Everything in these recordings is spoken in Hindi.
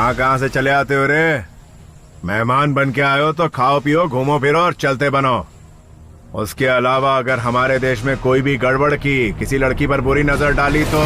कहाँ कहाँ से चले आते हो रे? मेहमान बन के आए हो तो खाओ पियो, घूमो फिरो और चलते बनो। उसके अलावा अगर हमारे देश में कोई भी गड़बड़ की, किसी लड़की पर बुरी नजर डाली तो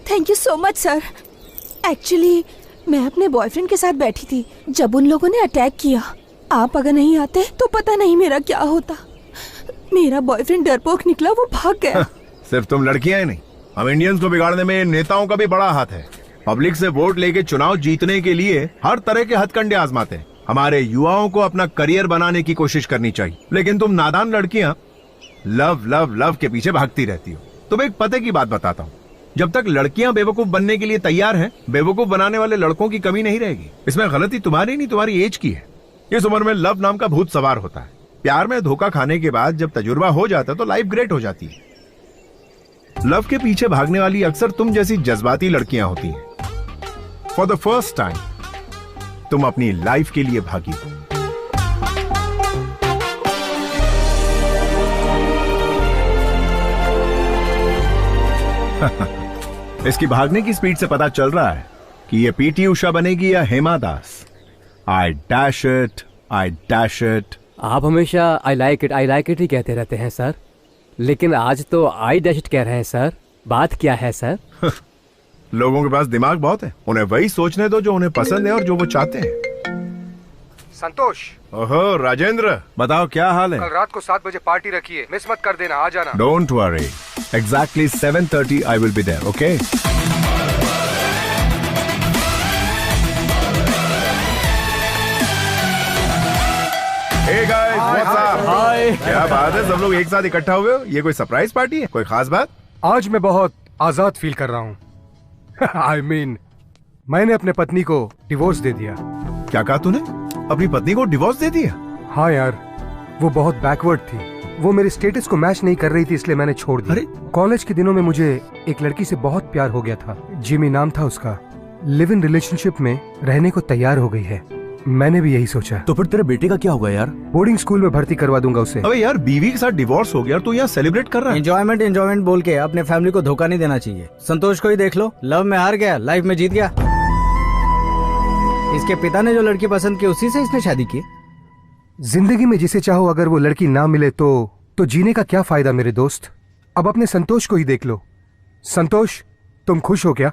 thank you so much sir. Actually मैं अपने बॉयफ्रेंड के साथ बैठी थी जब उन लोगों ने अटैक किया। आप अगर नहीं आते तो पता नहीं मेरा क्या होता। मेरा बॉयफ्रेंड डरपोक निकला, वो भाग गया। सिर्फ तुम लड़कियां ही नहीं, हम इंडियंस को बिगाड़ने में नेताओं का भी बड़ा हाथ है। पब्लिक से वोट लेके चुनाव जीतने के लिए हर तरह के हथकंडे आजमाते हैं। हमारे युवाओं को अपना करियर बनाने की कोशिश करनी चाहिए, लेकिन तुम नादान लड़कियां लव लव लव के पीछे भागती रहती हो। तुम्हें एक पते की बात बताता हूँ, जब तक लड़कियां बेवकूफ बनने के लिए तैयार हैं, बेवकूफ बनाने वाले लड़कों की कमी नहीं रहेगी। इसमें गलती तुम्हारी नहीं, तुम्हारी एज की है। इस उम्र में लव नाम का भूत सवार होता है। प्यार में धोखा खाने के बाद जब तजुर्बा हो जाता है तो लाइफ ग्रेट हो जाती है। लव के पीछे भागने वाली अक्सर तुम जैसी जज्बाती लड़कियां होती हैं। फॉर द फर्स्ट टाइम तुम अपनी लाइफ के लिए भागी हो। इसकी भागने की स्पीड से पता चल रहा है कि ये पीटी उषा बनेगी या Hema Das. I dash it, I dash it. आप हमेशा आई लाइक इट ही कहते रहते हैं सर, लेकिन आज तो आई डैश इट कह रहे हैं सर। बात क्या है सर? लोगों के पास दिमाग बहुत है, उन्हें वही सोचने दो जो उन्हें पसंद है और जो वो चाहते हैं। संतोष। ओहो राजेंद्र, बताओ क्या हाल है? कल रात को 7 बजे पार्टी रखी है, मिस मत कर देना, आ जाना। Don't worry, exactly 7:30 I will be there, okay? Hey guys, what's up? Hi. क्या बात है, सब लोग एक साथ इकट्ठा हुए हो? ये कोई सरप्राइज पार्टी है? कोई खास बात? आज मैं बहुत आजाद फील कर रहा हूँ। I mean, मैंने अपने पत्नी को डिवोर्स दे दिया। क्या कहा तूने? अपनी पत्नी को डिवोर्स दे दिया? हाँ यार, वो बहुत बैकवर्ड थी। वो मेरे स्टेटस को मैच नहीं कर रही थी, इसलिए मैंने छोड़ दिया। अरे? कॉलेज के दिनों में मुझे एक लड़की से बहुत प्यार हो गया था। जिमी नाम था उसका। लिव इन रिलेशनशिप में रहने को तैयार हो गई है। मैंने भी यही सोचा। तो फिर तेरे बेटे का क्या होगा यार? बोर्डिंग स्कूल में भर्ती करवा दूंगा उसे। अबे यार, बीवी के साथ डिवोर्स हो गया, तू यहाँ सेलिब्रेट कर रहा है? एंजॉयमेंट बोल के अपने फैमिली को धोखा नहीं देना चाहिए। संतोष को ही देख लो, लव में हार गया, लाइफ में जीत गया। इसके पिता ने जो लड़की पसंद की, उसी से इसने शादी की। जिंदगी में जिसे चाहो अगर वो लड़की ना मिले तो जीने का क्या फायदा मेरे दोस्त? अब अपने संतोष को ही देख लो। संतोष, तुम खुश हो क्या?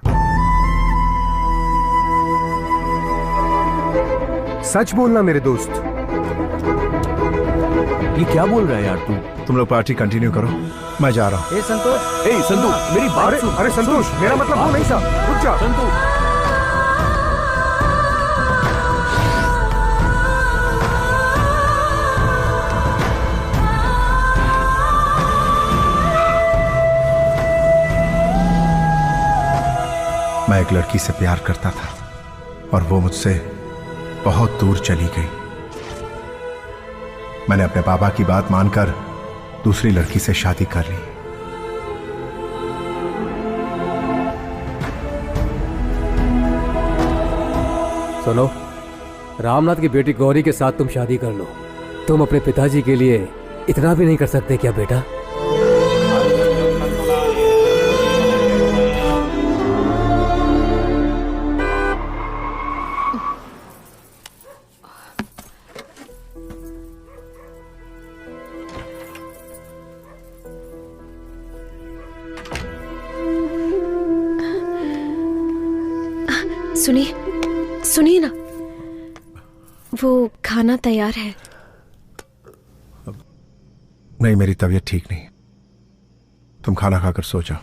सच बोलना मेरे दोस्त। ये क्या बोल रहा है यार तू? तुम लोग पार्टी कंटिन्यू करो, मैं जा रहा हूँ। संतोष, संतु, मेरी बात सुन। अरे संतोष, मेरा मतलब वो नहीं था। रुक जा संतु। मैं एक लड़की से प्यार करता था और वो मुझसे बहुत दूर चली गई। मैंने अपने पापा की बात मानकर दूसरी लड़की से शादी कर ली। सुनो, रामनाथ की बेटी गौरी के साथ तुम शादी कर लो। तुम अपने पिताजी के लिए इतना भी नहीं कर सकते क्या बेटा? सुनिए सुनिए ना, वो खाना तैयार है। नहीं, मेरी तबीयत ठीक नहीं। तुम खाना खाकर सो जाओ।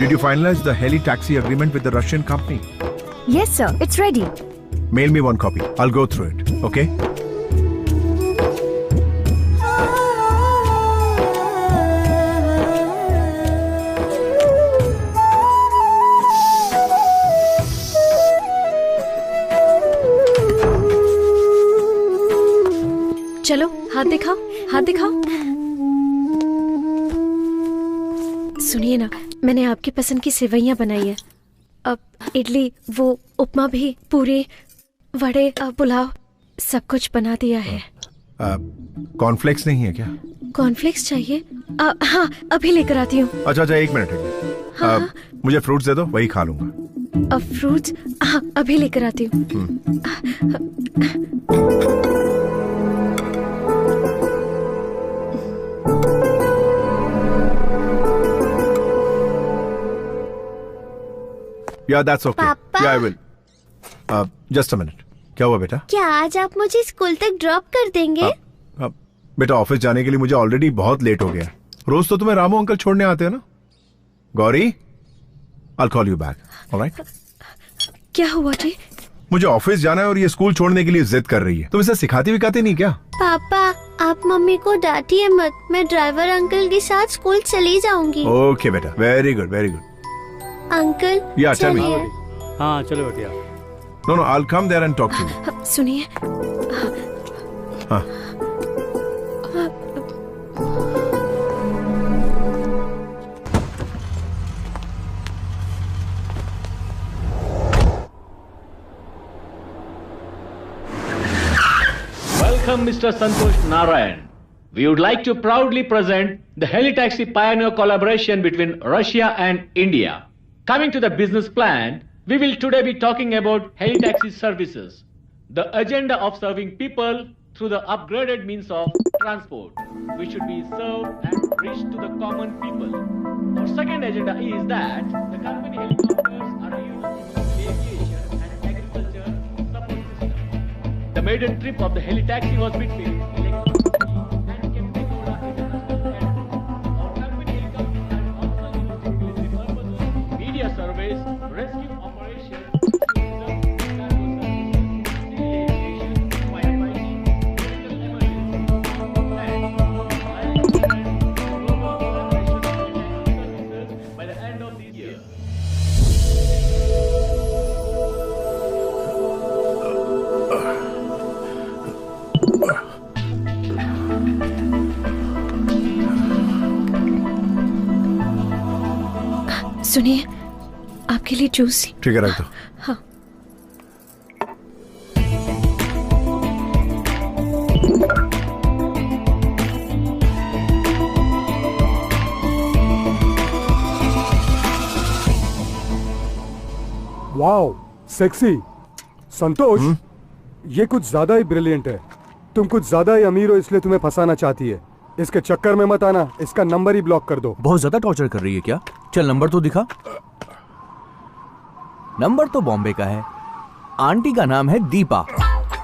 Did you finalize the heli taxi agreement with the Russian company? Yes, sir. It's ready. Mail me one copy. I'll go through it. Okay? चलो हाथ दिखाओ, हाथ दिखाओ। सुनिए ना, मैंने आपकी पसंद की सेवइयां बनाई है। अब इडली, वो उपमा भी, पूरी, वड़े, पुलाव, सब कुछ बना दिया है। कॉर्नफ्लेक्स नहीं है क्या? कॉर्नफ्लेक्स चाहिए? हाँ, अभी लेकर आती हूँ। अच्छा, एक मिनट है। हाँ। मुझे फ्रूट्स दे दो, वही खा लूंगा। अब फ्रूट्स? हाँ, अभी लेकर आती हूँ। Yeah, that's okay. पापा? Yeah, I will. Just a minute. क्या हुआ बेटा? क्या आज आप मुझे स्कूल तक ड्रॉप कर देंगे? बेटा, ऑफिस जाने के लिए मुझे ऑलरेडी बहुत लेट हो गया। रोज तो तुम्हें रामू अंकल छोड़ने आते हैं ना? Gauri, I'll call you back. All right? क्या हुआ जी? मुझे ऑफिस जाना है और ये स्कूल छोड़ने के लिए जिद कर रही है। तुम इसे सिखाती विखाती नहीं क्या? पापा, आप मम्मी को डांटिए मत। मैं ड्राइवर अंकल के साथ स्कूल चली जाऊंगी। ओके बेटा, very good, very good. Uncle, Yeah, tell me. चलिए। हाँ चलो बेटिया। No, I'll come there and talk to you. सुनिए, हाँ। Welcome, Mr. Santosh Narayan. We would like to proudly present the Helitaxi Pioneer collaboration between Russia and India. Coming to the business plan, we will today be talking about Helitaxi services, the agenda of serving people through the upgraded means of transport, which should be served and reached to the common people. Our second agenda is that the company helicopters are used in aviation and agriculture support system. The maiden trip of the Helitaxi was between Electronic and Kempegowda International Airport. Our company helicopters are also used in military purposes, media surveys, rescue operations, cargo services, civil aviation, firefighting, medical emergency, and global collaboration services by the end of this year. सुनिए, आपके लिए जूस। ठीक है, रख दो। हाँ। Wow, sexy. संतोष, ये कुछ ज्यादा ही ब्रिलियंट है। तुम कुछ ज्यादा ही अमीर हो इसलिए तुम्हें फंसाना चाहती है। इसके चक्कर में मत आना, इसका नंबर ही ब्लॉक कर दो। बहुत ज्यादा टॉर्चर कर रही है क्या? चल नंबर तो दिखा। नंबर तो बॉम्बे का है। आंटी का नाम है दीपा।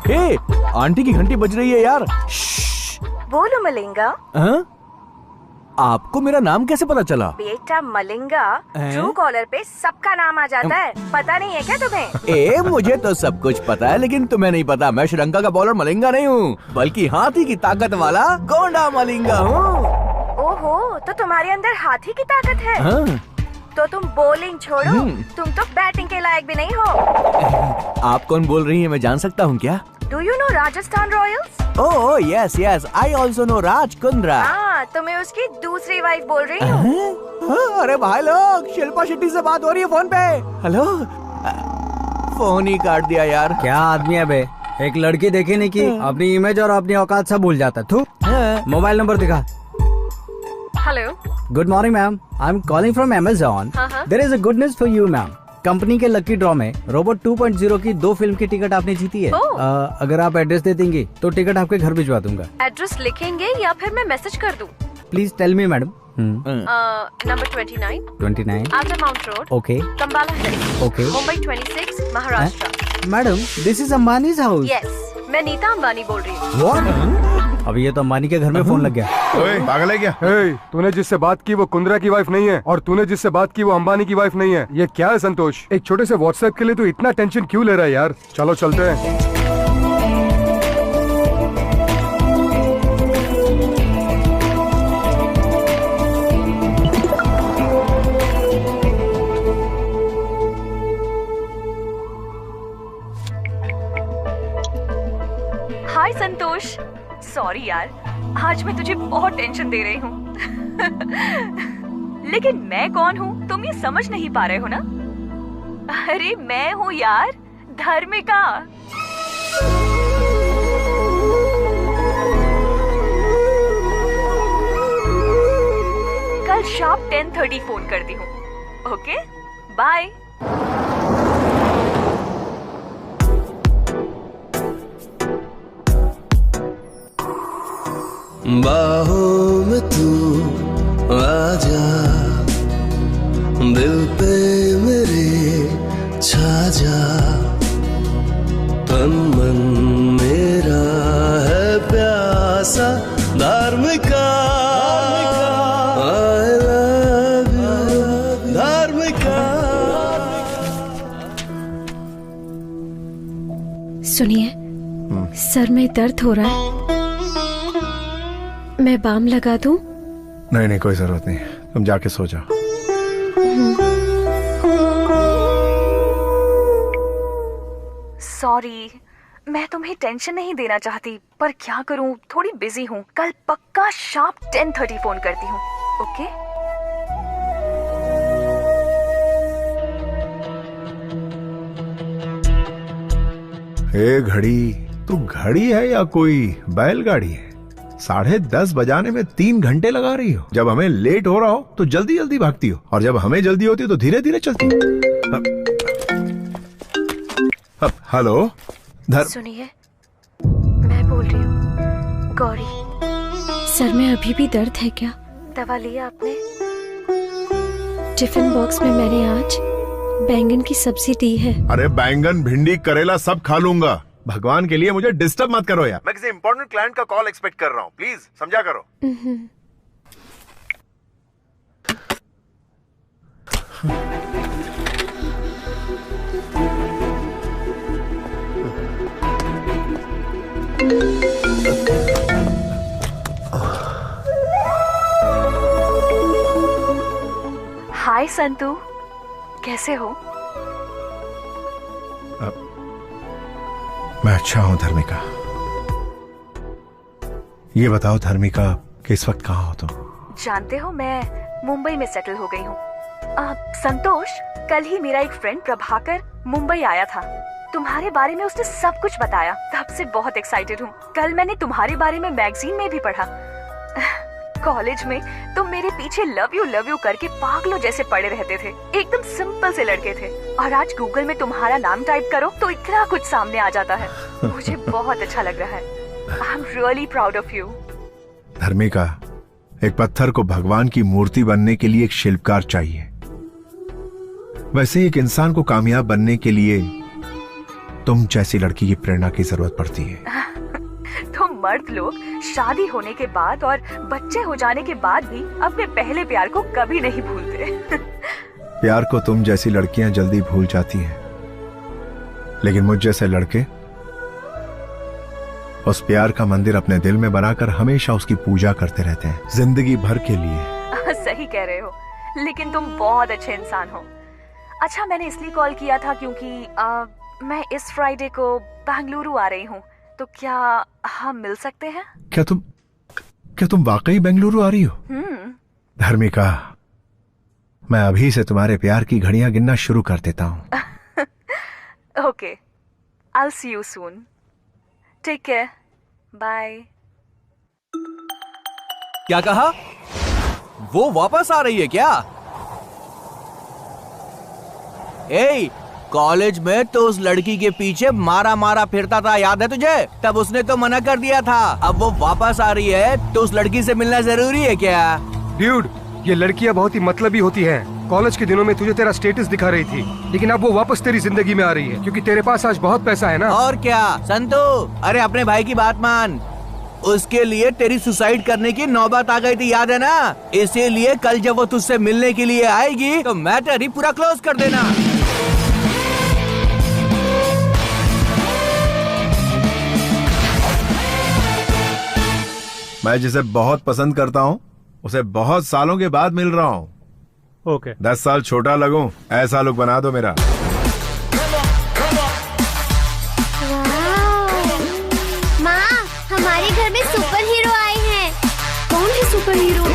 हे, आंटी की घंटी बज रही है यार। बोलो मलिंगा। आपको मेरा नाम कैसे पता चला? बेटा मलिंगा, ट्रू कॉलर पे सबका नाम आ जाता है, पता नहीं है क्या तुम्हें? ए, मुझे तो सब कुछ पता है, लेकिन तुम्हें नहीं पता। मैं श्रीलंका का बॉलर मलिंगा नहीं हूँ, बल्कि हाथी की ताकत वाला गोंडा मलिंगा हूँ। ओहो, तो तुम्हारे अंदर हाथी की ताकत है? हाँ। तो तुम बॉलिंग छोड़ो, तुम तो बैटिंग के लायक भी नहीं हो। आप कौन बोल रही हैं, मैं जान सकता हूँ क्या? Do you know Rajasthan Royals? Oh yes yes, I also know Raj Kundra. हाँ, तो मैं उसकी दूसरी वाइफ बोल रही हूँ। अरे भाई लोग, शिल्पा शेट्टी से बात हो रही है फोन पे। हेलो, फोन ही काट दिया यार। क्या आदमी है बे, एक लड़की देखी नहीं की अपनी इमेज और अपनी औकात सब भूल जाता। तू मोबाइल नंबर दिखा। Hello, good morning ma'am, I am calling from Amazon. There is a good news for you ma'am. Company के लकी ड्रॉ में रोबोट 2.0 की 2 फिल्म की टिकट आपने जीती है। अगर आप एड्रेस दे देंगी तो टिकट आपके घर भिजवा दूंगा। एड्रेस लिखेंगे या फिर मैं मैसेज कर दूं? Please tell me madam. Number 29 Altamount road, okay, Cumballa hills, okay, Mumbai 26, Maharashtra. Madam this is Ambani's house. Yes, मैं नीता अंबानी बोल रही हूँ। व्हाट? अभी ये तो अंबानी के घर में फोन लग गया। ओए, पागल है क्या? तूने जिससे बात की वो कुंद्रा की वाइफ नहीं है, और तूने जिससे बात की वो अंबानी की वाइफ नहीं है। ये क्या है संतोष? एक छोटे से व्हाट्सएप के लिए तू इतना टेंशन क्यों ले रहा है यार? चलो चलते हैं। हाय संतोष, सॉरी यार, आज मैं तुझे बहुत टेंशन दे रही हूँ। लेकिन मैं कौन हूँ तुम ये समझ नहीं पा रहे हो ना? अरे मैं हूँ यार, धर्मिका। कल शार्प 10:30 फोन करती हूँ। Okay, bye. बाहों में तू आजा, दिल पे मेरे छा जा, तन मन मेरा है प्यासा धार्मिका। I love you, धार्मिका। सुनिए, सर में दर्द हो रहा है, मैं बाम लगा दूं? नहीं, कोई जरूरत नहीं, तुम जाके सो जाओ। सॉरी, मैं तुम्हें टेंशन नहीं देना चाहती, पर क्या करूं, थोड़ी बिजी हूं। कल पक्का शार्प 10:30 फोन करती हूं। ओके? ए घड़ी, तू घड़ी है या कोई बैलगाड़ी है? 10:30 बजाने में 3 घंटे लगा रही हो। जब हमें लेट हो रहा हो तो जल्दी जल्दी भागती हो, और जब हमें जल्दी होती हो तो धीरे धीरे चलती हो। हेलो सुनिए, मैं बोल रही हूँ गौरी। सर में अभी भी दर्द है क्या? दवा लिया आपने? टिफिन बॉक्स में मैंने आज बैंगन की सब्जी दी है। अरे बैंगन, भिंडी, करेला सब खा लूंगा। भगवान के लिए मुझे डिस्टर्ब मत करो यार। मैं किसी इंपॉर्टेंट क्लाइंट का कॉल एक्सपेक्ट कर रहा हूँ, प्लीज समझा करो। हाय संतू, कैसे हो? मैं अच्छा हूं धर्मिका। ये बताओ धर्मिका, कि इस वक्त कहाँ हो तुम? जानते हो, मैं मुंबई में सेटल हो गई हूँ। संतोष, कल ही मेरा एक फ्रेंड प्रभाकर मुंबई आया था। तुम्हारे बारे में उसने सब कुछ बताया, तब से बहुत एक्साइटेड हूँ। कल मैंने तुम्हारे बारे में मैगजीन में भी पढ़ा। कॉलेज में तुम मेरे पीछे लव यू करके पागलों जैसे पड़े रहते थे। एकदम सिंपल से लड़के थे, और आज गूगल में तुम्हारा नाम टाइप करो तो इतना कुछ सामने आ जाता है। मुझे बहुत अच्छा लग रहा है। I am really proud of you. Dharmika, एक पत्थर को भगवान की मूर्ति बनने के लिए एक शिल्पकार चाहिए, वैसे ही एक इंसान को कामयाब बनने के लिए तुम जैसी लड़की की प्रेरणा की जरूरत पड़ती है। तो मर्द लोग शादी होने के बाद और बच्चे हो जाने के बाद भी अपने पहले प्यार को कभी नहीं भूलते। प्यार को तुम जैसी लड़कियां जल्दी भूल जाती हैं, लेकिन मुझ जैसे लड़के उस प्यार का मंदिर अपने दिल में बनाकर हमेशा उसकी पूजा करते रहते हैं, जिंदगी भर के लिए। सही कह रहे हो, लेकिन तुम बहुत अच्छे इंसान हो। अच्छा, मैंने इसलिए कॉल किया था क्योंकि मैं इस फ्राइडे को बेंगलुरु आ रही हूँ, तो क्या हम मिल सकते हैं? क्या तुम वाकई बेंगलुरु आ रही हो? धर्मिका, मैं अभी से तुम्हारे प्यार की घड़ियां गिनना शुरू कर देता हूँ। Okay, I will see you soon. Take care, bye. क्या कहा? वो वापस आ रही है क्या? ए, कॉलेज में तो उस लड़की के पीछे मारा फिरता था, याद है तुझे? तब उसने तो मना कर दिया था। अब वो वापस आ रही है तो उस लड़की से मिलना जरूरी है क्या? ड्यूड, ये लड़कियां बहुत ही मतलबी होती हैं। कॉलेज के दिनों में तुझे तेरा स्टेटस दिखा रही थी, लेकिन अब वो वापस तेरी जिंदगी में आ रही है क्योंकि तेरे पास आज बहुत पैसा है ना। और क्या संतू, अरे अपने भाई की बात मान। उसके लिए तेरी सुसाइड करने की नौबत आ गई थी, याद है ना? इसीलिए कल जब वो तुझसे मिलने के लिए आएगी तो मैटर ही पूरा क्लोज कर देना। मैं जिसे बहुत पसंद करता हूँ उसे बहुत सालों के बाद मिल रहा हूँ। ओके। 10 साल छोटा लगूं, ऐसा लुक बना दो मेरा। माँ, हमारे घर में सुपर हीरो आए हैं। कौन है सुपर हीरो?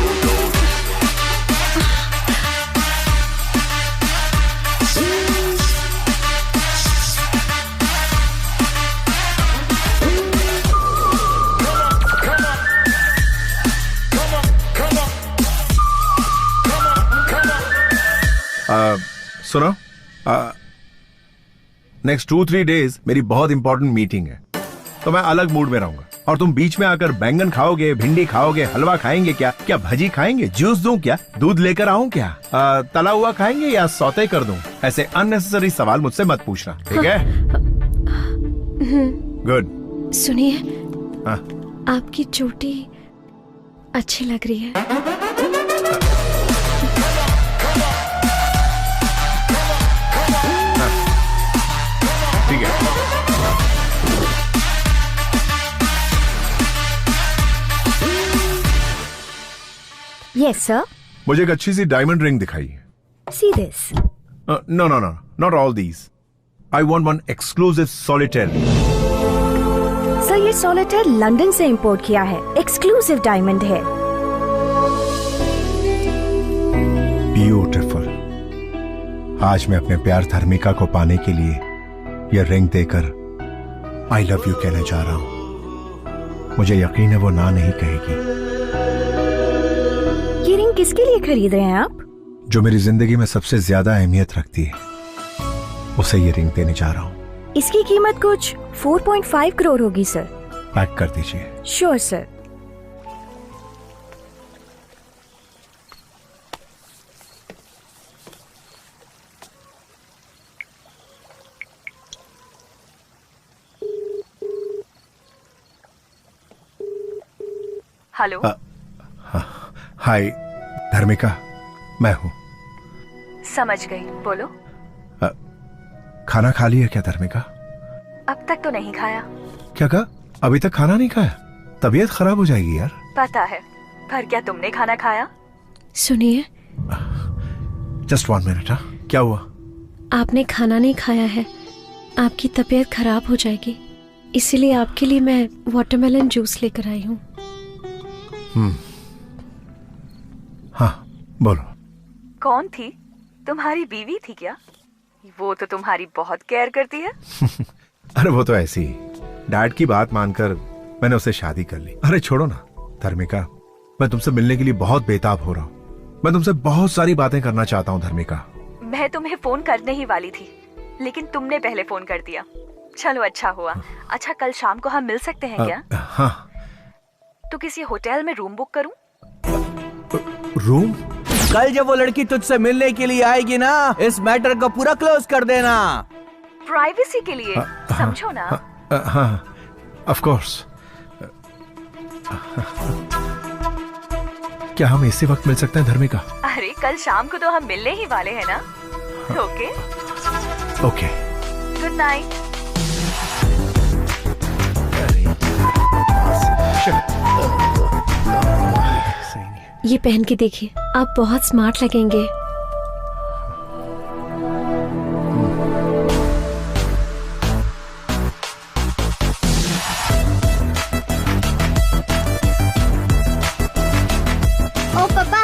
सुनो, नेक्स्ट 2-3 डेज मेरी बहुत इंपॉर्टेंट मीटिंग है, तो मैं अलग मूड में रहूंगा। और तुम बीच में आकर बैंगन खाओगे, भिंडी खाओगे, हलवा खाएंगे क्या भजी खाएंगे, जूस दूं क्या, दूध लेकर आऊं क्या, तला हुआ खाएंगे या सौते कर दूं? ऐसे अननेसेसरी सवाल मुझसे मत पूछना, ठीक है? गुड। सुनिए, आपकी चोटी अच्छी लग रही है। ठीक है। Yes, sir. मुझे एक अच्छी सी डायमंड रिंग दिखाइए। See this. No, not all these. I want one exclusive solitaire. Sir, ये सॉलिटेयर लंदन से इंपोर्ट किया है, एक्सक्लूसिव डायमंड है। ब्यूटीफुल। आज मैं अपने प्यार धर्मिका को पाने के लिए यह रिंग देकर आई लव यू कहने जा रहा हूं। मुझे यकीन है वो ना नहीं कहेगी। ये रिंग किसके लिए खरीद रहे हैं आप? जो मेरी जिंदगी में सबसे ज्यादा अहमियत रखती है, उसे ये रिंग देने जा रहा हूं। इसकी कीमत कुछ 4.5 करोड़ होगी सर। पैक कर दीजिए। Sure sir. हेलो। हाय धर्मिका, मैं हूँ। समझ गई, बोलो। खाना खा लिया क्या धर्मिका? अब तक तो नहीं खाया। क्या कहा? अभी तक खाना नहीं खाया? तबीयत खराब हो जाएगी यार। पता है, पर क्या तुमने खाना खाया? सुनिए, जस्ट 1 मिनट। क्या हुआ? आपने खाना नहीं खाया है, आपकी तबीयत खराब हो जाएगी, इसीलिए आपके लिए मैं वाटरमेलन जूस लेकर आई हूँ। हाँ बोलो। कौन थी? तुम्हारी बीवी थी क्या? वो तो तुम्हारी बहुत केयर करती है। अरे वो तो ऐसी डैड की बात मानकर मैंने उससे शादी कर ली। अरे छोड़ो ना धर्मिका, मैं तुमसे मिलने के लिए बहुत बेताब हो रहा हूँ। मैं तुमसे बहुत सारी बातें करना चाहता हूँ धर्मिका। मैं तुम्हें फोन करने ही वाली थी, लेकिन तुमने पहले फोन कर दिया। चलो अच्छा हुआ। अच्छा, कल शाम को हम मिल सकते हैं क्या? हाँ। तो किसी होटल में रूम बुक करूं? रूम? कल जब वो लड़की तुझसे मिलने के लिए आएगी ना, इस मैटर को पूरा क्लोज कर देना। प्राइवेसी के लिए, समझो ना। हाँ, ऑफ कोर्स। क्या हम इसी वक्त मिल सकते हैं धर्मिका? अरे कल शाम को तो हम मिलने ही वाले हैं ना। Okay okay, good night. ये पहन के देखिए, आप बहुत स्मार्ट लगेंगे। ओ पापा,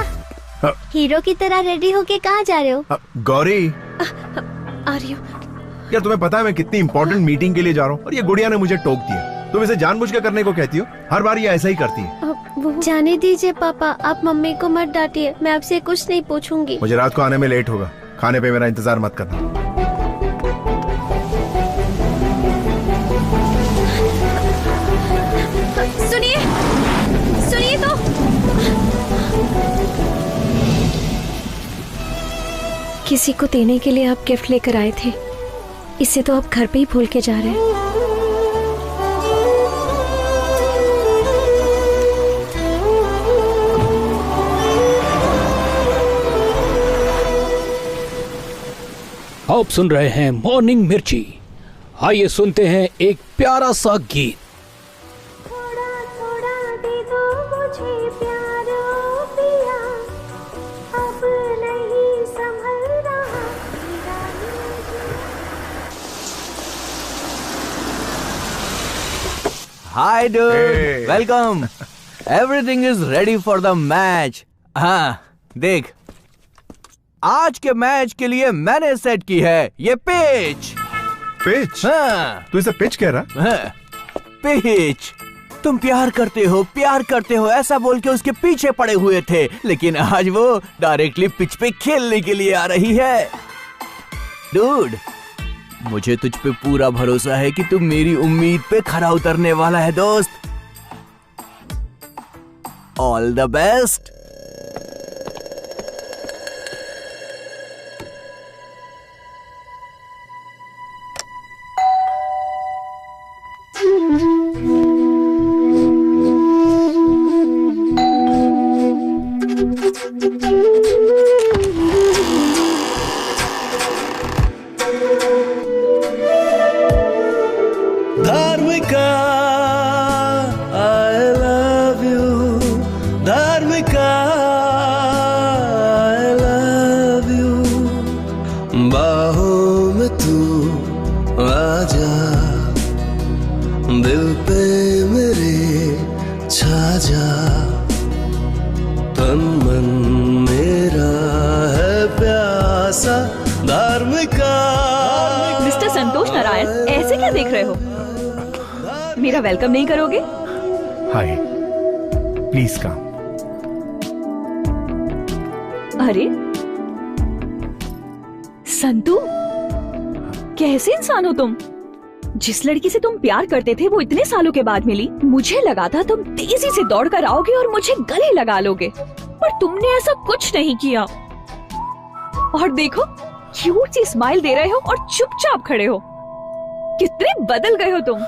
हीरो की तरह रेडी होके कहाँ जा रहे हो? गौरी, आ रही हूँ। यार तुम्हें पता है मैं कितनी इंपॉर्टेंट मीटिंग के लिए जा रहा हूँ और ये गुड़िया ने मुझे टोक दिया। तुम इसे जानबूझ के करने को कहती हो, हर बार ये ऐसा ही करती है। जाने दीजिए पापा, आप मम्मी को मत डांटिए, मैं आपसे कुछ नहीं पूछूंगी। मुझे रात को आने में लेट होगा, खाने पे मेरा इंतजार मत करना। सुनिए, सुनिए तो। किसी को देने के लिए आप गिफ्ट लेकर आए थे, इसे तो आप घर पे ही भूल के जा रहे हैं। आप सुन रहे हैं मॉर्निंग मिर्ची। आइए सुनते हैं एक प्यारा सा गीत। Hi dude, welcome. Everything is ready for the match. हाँ, देख, आज के मैच के लिए मैंने सेट की है ये पिच। पिच? हाँ। तू इसे पिच कह रहा? हाँ, पिच। तुम प्यार करते हो ऐसा बोल के उसके पीछे पड़े हुए थे, लेकिन आज वो डायरेक्टली पिच पे खेलने के लिए आ रही है। डूड, मुझे तुझ पे पूरा भरोसा है कि तू मेरी उम्मीद पे खरा उतरने वाला है दोस्त। All the best. Dharmika, I love you, Dharmika, I love you, बाहों में तू आजा, दिल पे मेरे छा जा, तन मन मेरा है प्यासा, धार्मिका। मिस्टर संतोष नारायण, ऐसे क्या देख रहे हो? मेरा वेलकम नहीं करोगे? हाय, प्लीज कम। अरे संतू, कैसे इंसान हो तुम? जिस लड़की से तुम प्यार करते थे वो इतने सालों के बाद मिली। मुझे लगा था तुम तेजी से दौड़ कर आओगे और मुझे गले लगा लोगे, पर तुमने ऐसा कुछ नहीं किया। और देखो, क्यूट सी स्माइल दे रहे हो और चुपचाप खड़े हो। कितने बदल गए हो तुम।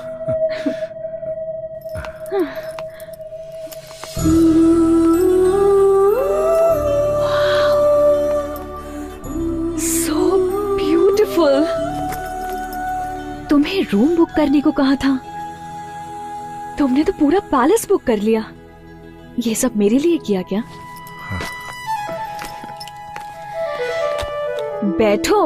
So beautiful। तुम्हें रूम बुक करने को कहा था, तुमने तो पूरा पैलेस बुक कर लिया। ये सब मेरे लिए किया क्या? बैठो।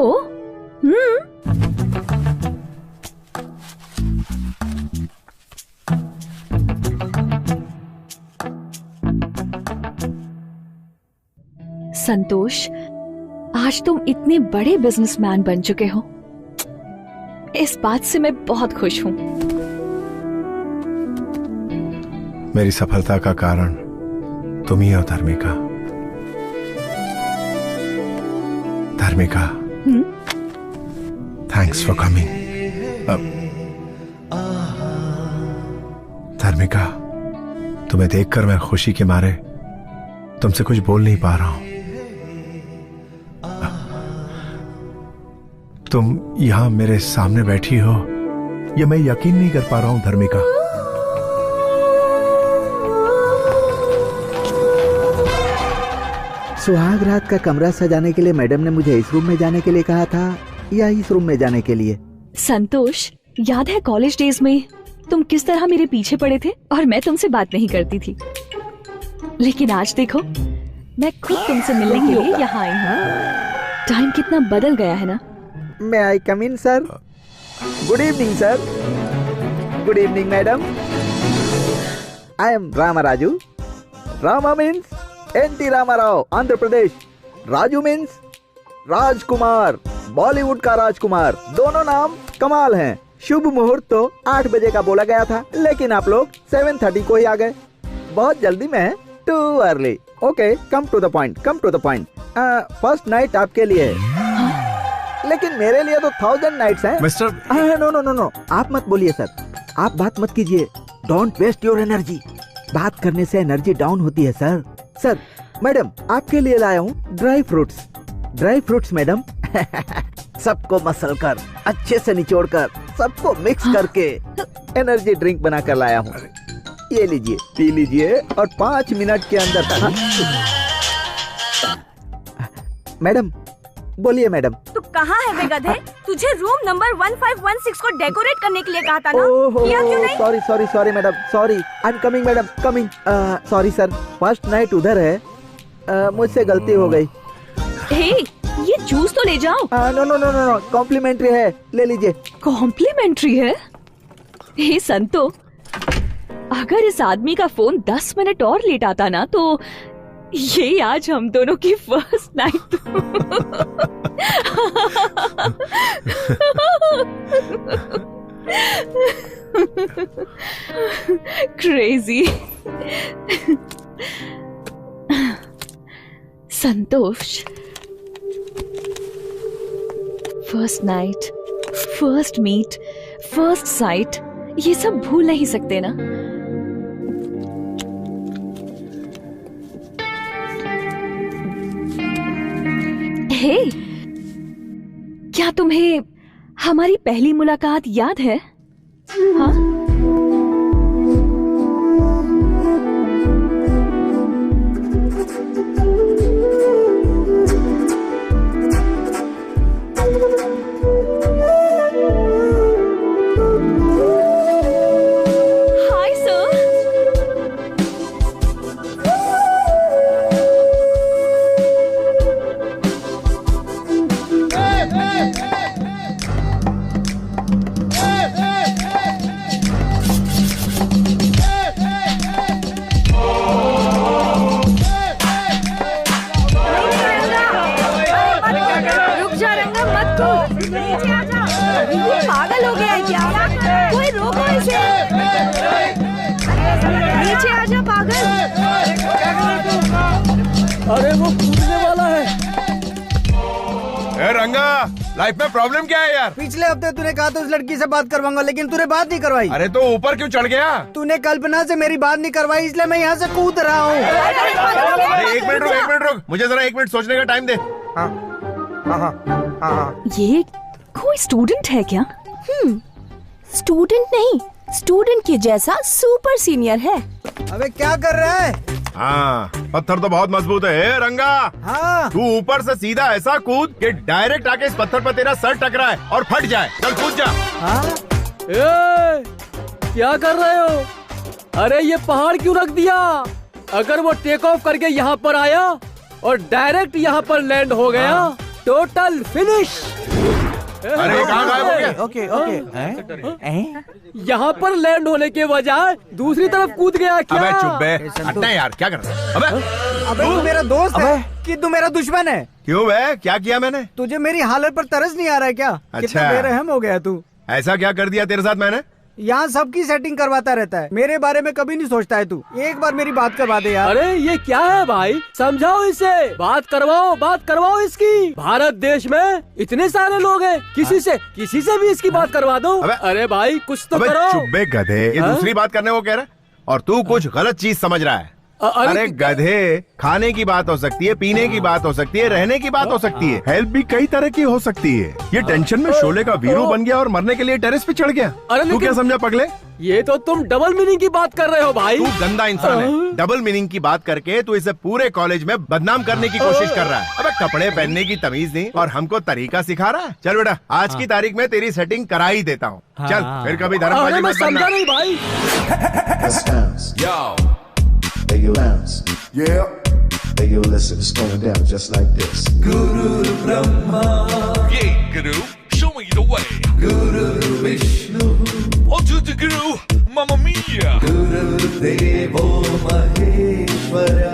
संतोष, आज तुम इतने बड़े बिजनेसमैन बन चुके हो, इस बात से मैं बहुत खुश हूँ। मेरी सफलता का कारण तुम ही हो धर्मिका। धर्मिका, थैंक्स फॉर कमिंग। धर्मिका, तुम्हें देखकर मैं खुशी के मारे तुमसे कुछ बोल नहीं पा रहा हूं। तुम यहां मेरे सामने बैठी हो, ये मैं यकीन नहीं कर पा रहा हूं धर्मिका। सुहाग रात का कमरा सजाने के लिए मैडम ने मुझे इस रूम में जाने के लिए कहा था या इस रूम में जाने के लिए? संतोष, याद है कॉलेज डेज में तुम किस तरह मेरे पीछे पड़े थे और मैं तुमसे बात नहीं करती थी, लेकिन आज देखो मैं खुद तुमसे मिलने के लिए यहाँ आई हूँ। टाइम कितना बदल गया है ना। May I come in, sir? Good evening, sir. Good evening, madam. I am Rama Raju. Rama means N.T. Rama Rao, Andhra Pradesh. Raju means राजकुमार, बॉलीवुड का राजकुमार। दोनों नाम कमाल हैं। शुभ मुहूर्त तो 8 बजे का बोला गया था, लेकिन आप लोग 7:30 को ही आ गए। बहुत जल्दी में, too early. Okay, come to the point, come to the point. First night आपके लिए, लेकिन मेरे लिए तो 1000 नाइट्स हैं। Mister no no no no, आप मत बोलिए सर, आप बात मत कीजिए। Don't waste your energy. बात करने से एनर्जी डाउन होती है सर। सर, मैडम आपके लिए लाया हूँ dry fruits. Dry fruits madam. सबको मसल कर, अच्छे से निचोड़ कर, सबको मिक्स करके एनर्जी ड्रिंक बना कर लाया हूँ। ये लीजिए, पी लीजिए और 5 मिनट के अंदर। मैडम बोलिए मैडम। तू कहाँ है बे गधे? तुझे रूम नंबर 1516 को डेकोरेट करने के लिए कहा था ना? किया क्यों नहीं? Sorry sorry sorry madam, sorry. I am coming madam, coming. Sorry sir, first night उधर है, मुझसे गलती हो गई। हे, ये जूस तो ले जाओ। No no no no no, complimentary है, ले लीजिए। कॉम्प्लीमेंट्री है? हे संतो, अगर इस आदमी का फोन 10 मिनट और लेट आता ना तो ये आज हम दोनों की first night. Crazy. Santosh, first night, first meet, first sight, ये सब भूल नहीं सकते ना। हे, क्या तुम्हें हमारी पहली मुलाकात याद है? हाँ? Hi sir. पागल हो गया है क्या? कोई रोको इसे। नीचे आ जा पागल। अरे वो कूदने वाला है। ए रंगा, लाइफ में प्रॉब्लम क्या है यार? पिछले हफ्ते तूने कहा था उस लड़की से बात करवाऊंगा, लेकिन तूने बात नहीं करवाई। अरे तो ऊपर क्यों चढ़ गया? तूने कल्पना से मेरी बात नहीं करवाई, इसलिए मैं यहाँ से कूद रहा हूँ। अरे एक मिनट रुक, मुझे जरा 1 मिनट सोचने का टाइम दे। ये कोई स्टूडेंट है क्या? स्टूडेंट नहीं, स्टूडेंट के जैसा सुपर सीनियर है। अबे क्या कर रहा है? हाँ, पत्थर तो बहुत मजबूत है। ए, रंगा, हाँ। तू ऊपर से सीधा ऐसा कूद कि डायरेक्ट आके इस पत्थर पर तेरा सर टकराए और फट जाए। चल कूद जा। हाँ? क्या कर रहे हो? अरे ये पहाड़ क्यों रख दिया? अगर वो टेक ऑफ करके यहाँ पर आया और डायरेक्ट यहाँ पर लैंड हो गया, टोटल फिनिश। अरे कहाँ गायब हो गया? Okay okay. यहाँ पर लैंड होने के बजाय दूसरी तरफ कूद गया क्या? अबे चुप बे, हटना यार, क्या कर रहा है? अबे तू मेरा दोस्त है कि तू मेरा दुश्मन है? क्यों बे, क्या किया मैंने? तुझे मेरी हालत पर तरस नहीं आ रहा है क्या? अच्छा। कितना बेरहम हो गया तू। ऐसा क्या कर दिया तेरे साथ मैंने? यहाँ सबकी सेटिंग करवाता रहता है, मेरे बारे में कभी नहीं सोचता है तू। एक बार मेरी बात करवा दे यार। अरे ये क्या है भाई, समझाओ इसे, बात करवाओ इसकी। भारत देश में इतने सारे लोग हैं, किसी से भी इसकी बात करवा दो। अरे भाई कुछ तो करो। चुप बे गधे, ये दूसरी बात करने को कह रहा है और तू कुछ गलत चीज समझ रहा है। अरे गधे, खाने की बात हो सकती है, पीने की बात हो सकती है, रहने की बात हो सकती है, हेल्प भी कई तरह की हो सकती है। ये टेंशन में शोले का वीरू बन गया और मरने के लिए टेरेस पे चढ़ गया। तू क्या समझा पगले? ये तो तुम डबल मीनिंग की बात कर रहे हो भाई। तू गंदा इंसान है। डबल मीनिंग की बात करके तू इसे पूरे कॉलेज में बदनाम करने की कोशिश कर रहा है। अबे कपड़े पहनने की तमीज नहीं और हमको तरीका सिखा रहा है। चल बेटा, आज की तारीख में तेरी सेटिंग करा ही देता हूँ। चल फिर कभी धर्मबाजी मत करना। समझा नहीं भाई। Hey, you bounce. Yeah. Hey, you listen, it's going down just like this. Guru Brahma. Yeah, Guru, show me the way. Guru Vishnu. On to the Guru, Mamma Mia. Guru Devo Maheshwara.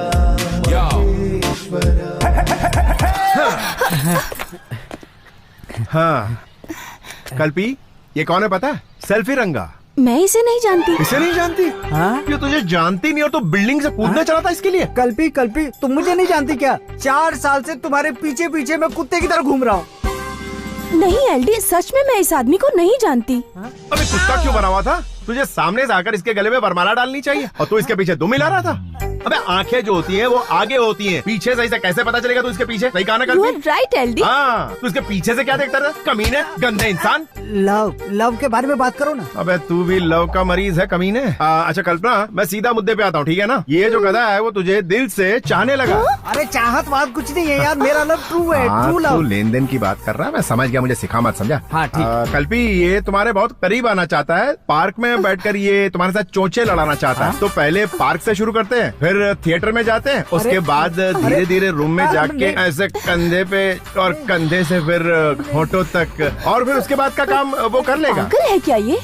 हाँ, कल्पी, ये कौन है पता है? सेल्फी रंगा। मैं इसे नहीं जानती। इसे नहीं जानती? हाँ? ये तुझे जानती नहीं और तो बिल्डिंग से कूदना चला था इसके लिए। कल्पी तुम मुझे नहीं जानती क्या? 4 साल से तुम्हारे पीछे पीछे मैं कुत्ते की तरह घूम रहा हूँ। नहीं एलडी, सच में मैं इस आदमी को नहीं जानती। अबे कुत्ता क्यों बना हुआ था? तुझे सामने से आकर इसके गले में वरमाला डालनी चाहिए और तू इसके पीछे दुम मिला रहा था। अबे आंखें जो होती हैं वो आगे होती हैं, पीछे से इसे कैसे पता चलेगा? तू इसके पीछे सही कहा ना कल्पी? Right LD. हाँ, तू इसके पीछे से क्या देखता रहा? कमीने, गंदे इंसान। लव के बारे में बात करो ना। अबे तू भी लव का मरीज है कमीने। अच्छा कल्पना, मैं सीधा मुद्दे पे आता हूँ, ठीक है ना? ये जो गधा है वो तुझे दिल से चाहने लगा। अरे चाहत बात कुछ नहीं है यार, मेरा लव ट्रू है, ट्रू लव। तू लेन देन की बात कर रहा है, मैं समझ गया, मुझे सिखा मत, समझा? हाँ ठीक। कल्पी, ये तुम्हारे बहुत करीब आना चाहता है, पार्क में बैठकर ये तुम्हारे साथ चोंचे लड़ाना चाहता है। तो पहले पार्क से शुरू करते हैं, फिर थिएटर में जाते हैं, उसके बाद धीरे धीरे रूम में जाके ऐसे कंधे पे और कंधे से फिर होठों तक, और फिर उसके बाद का काम वो कर लेगा। पागल है क्या ये?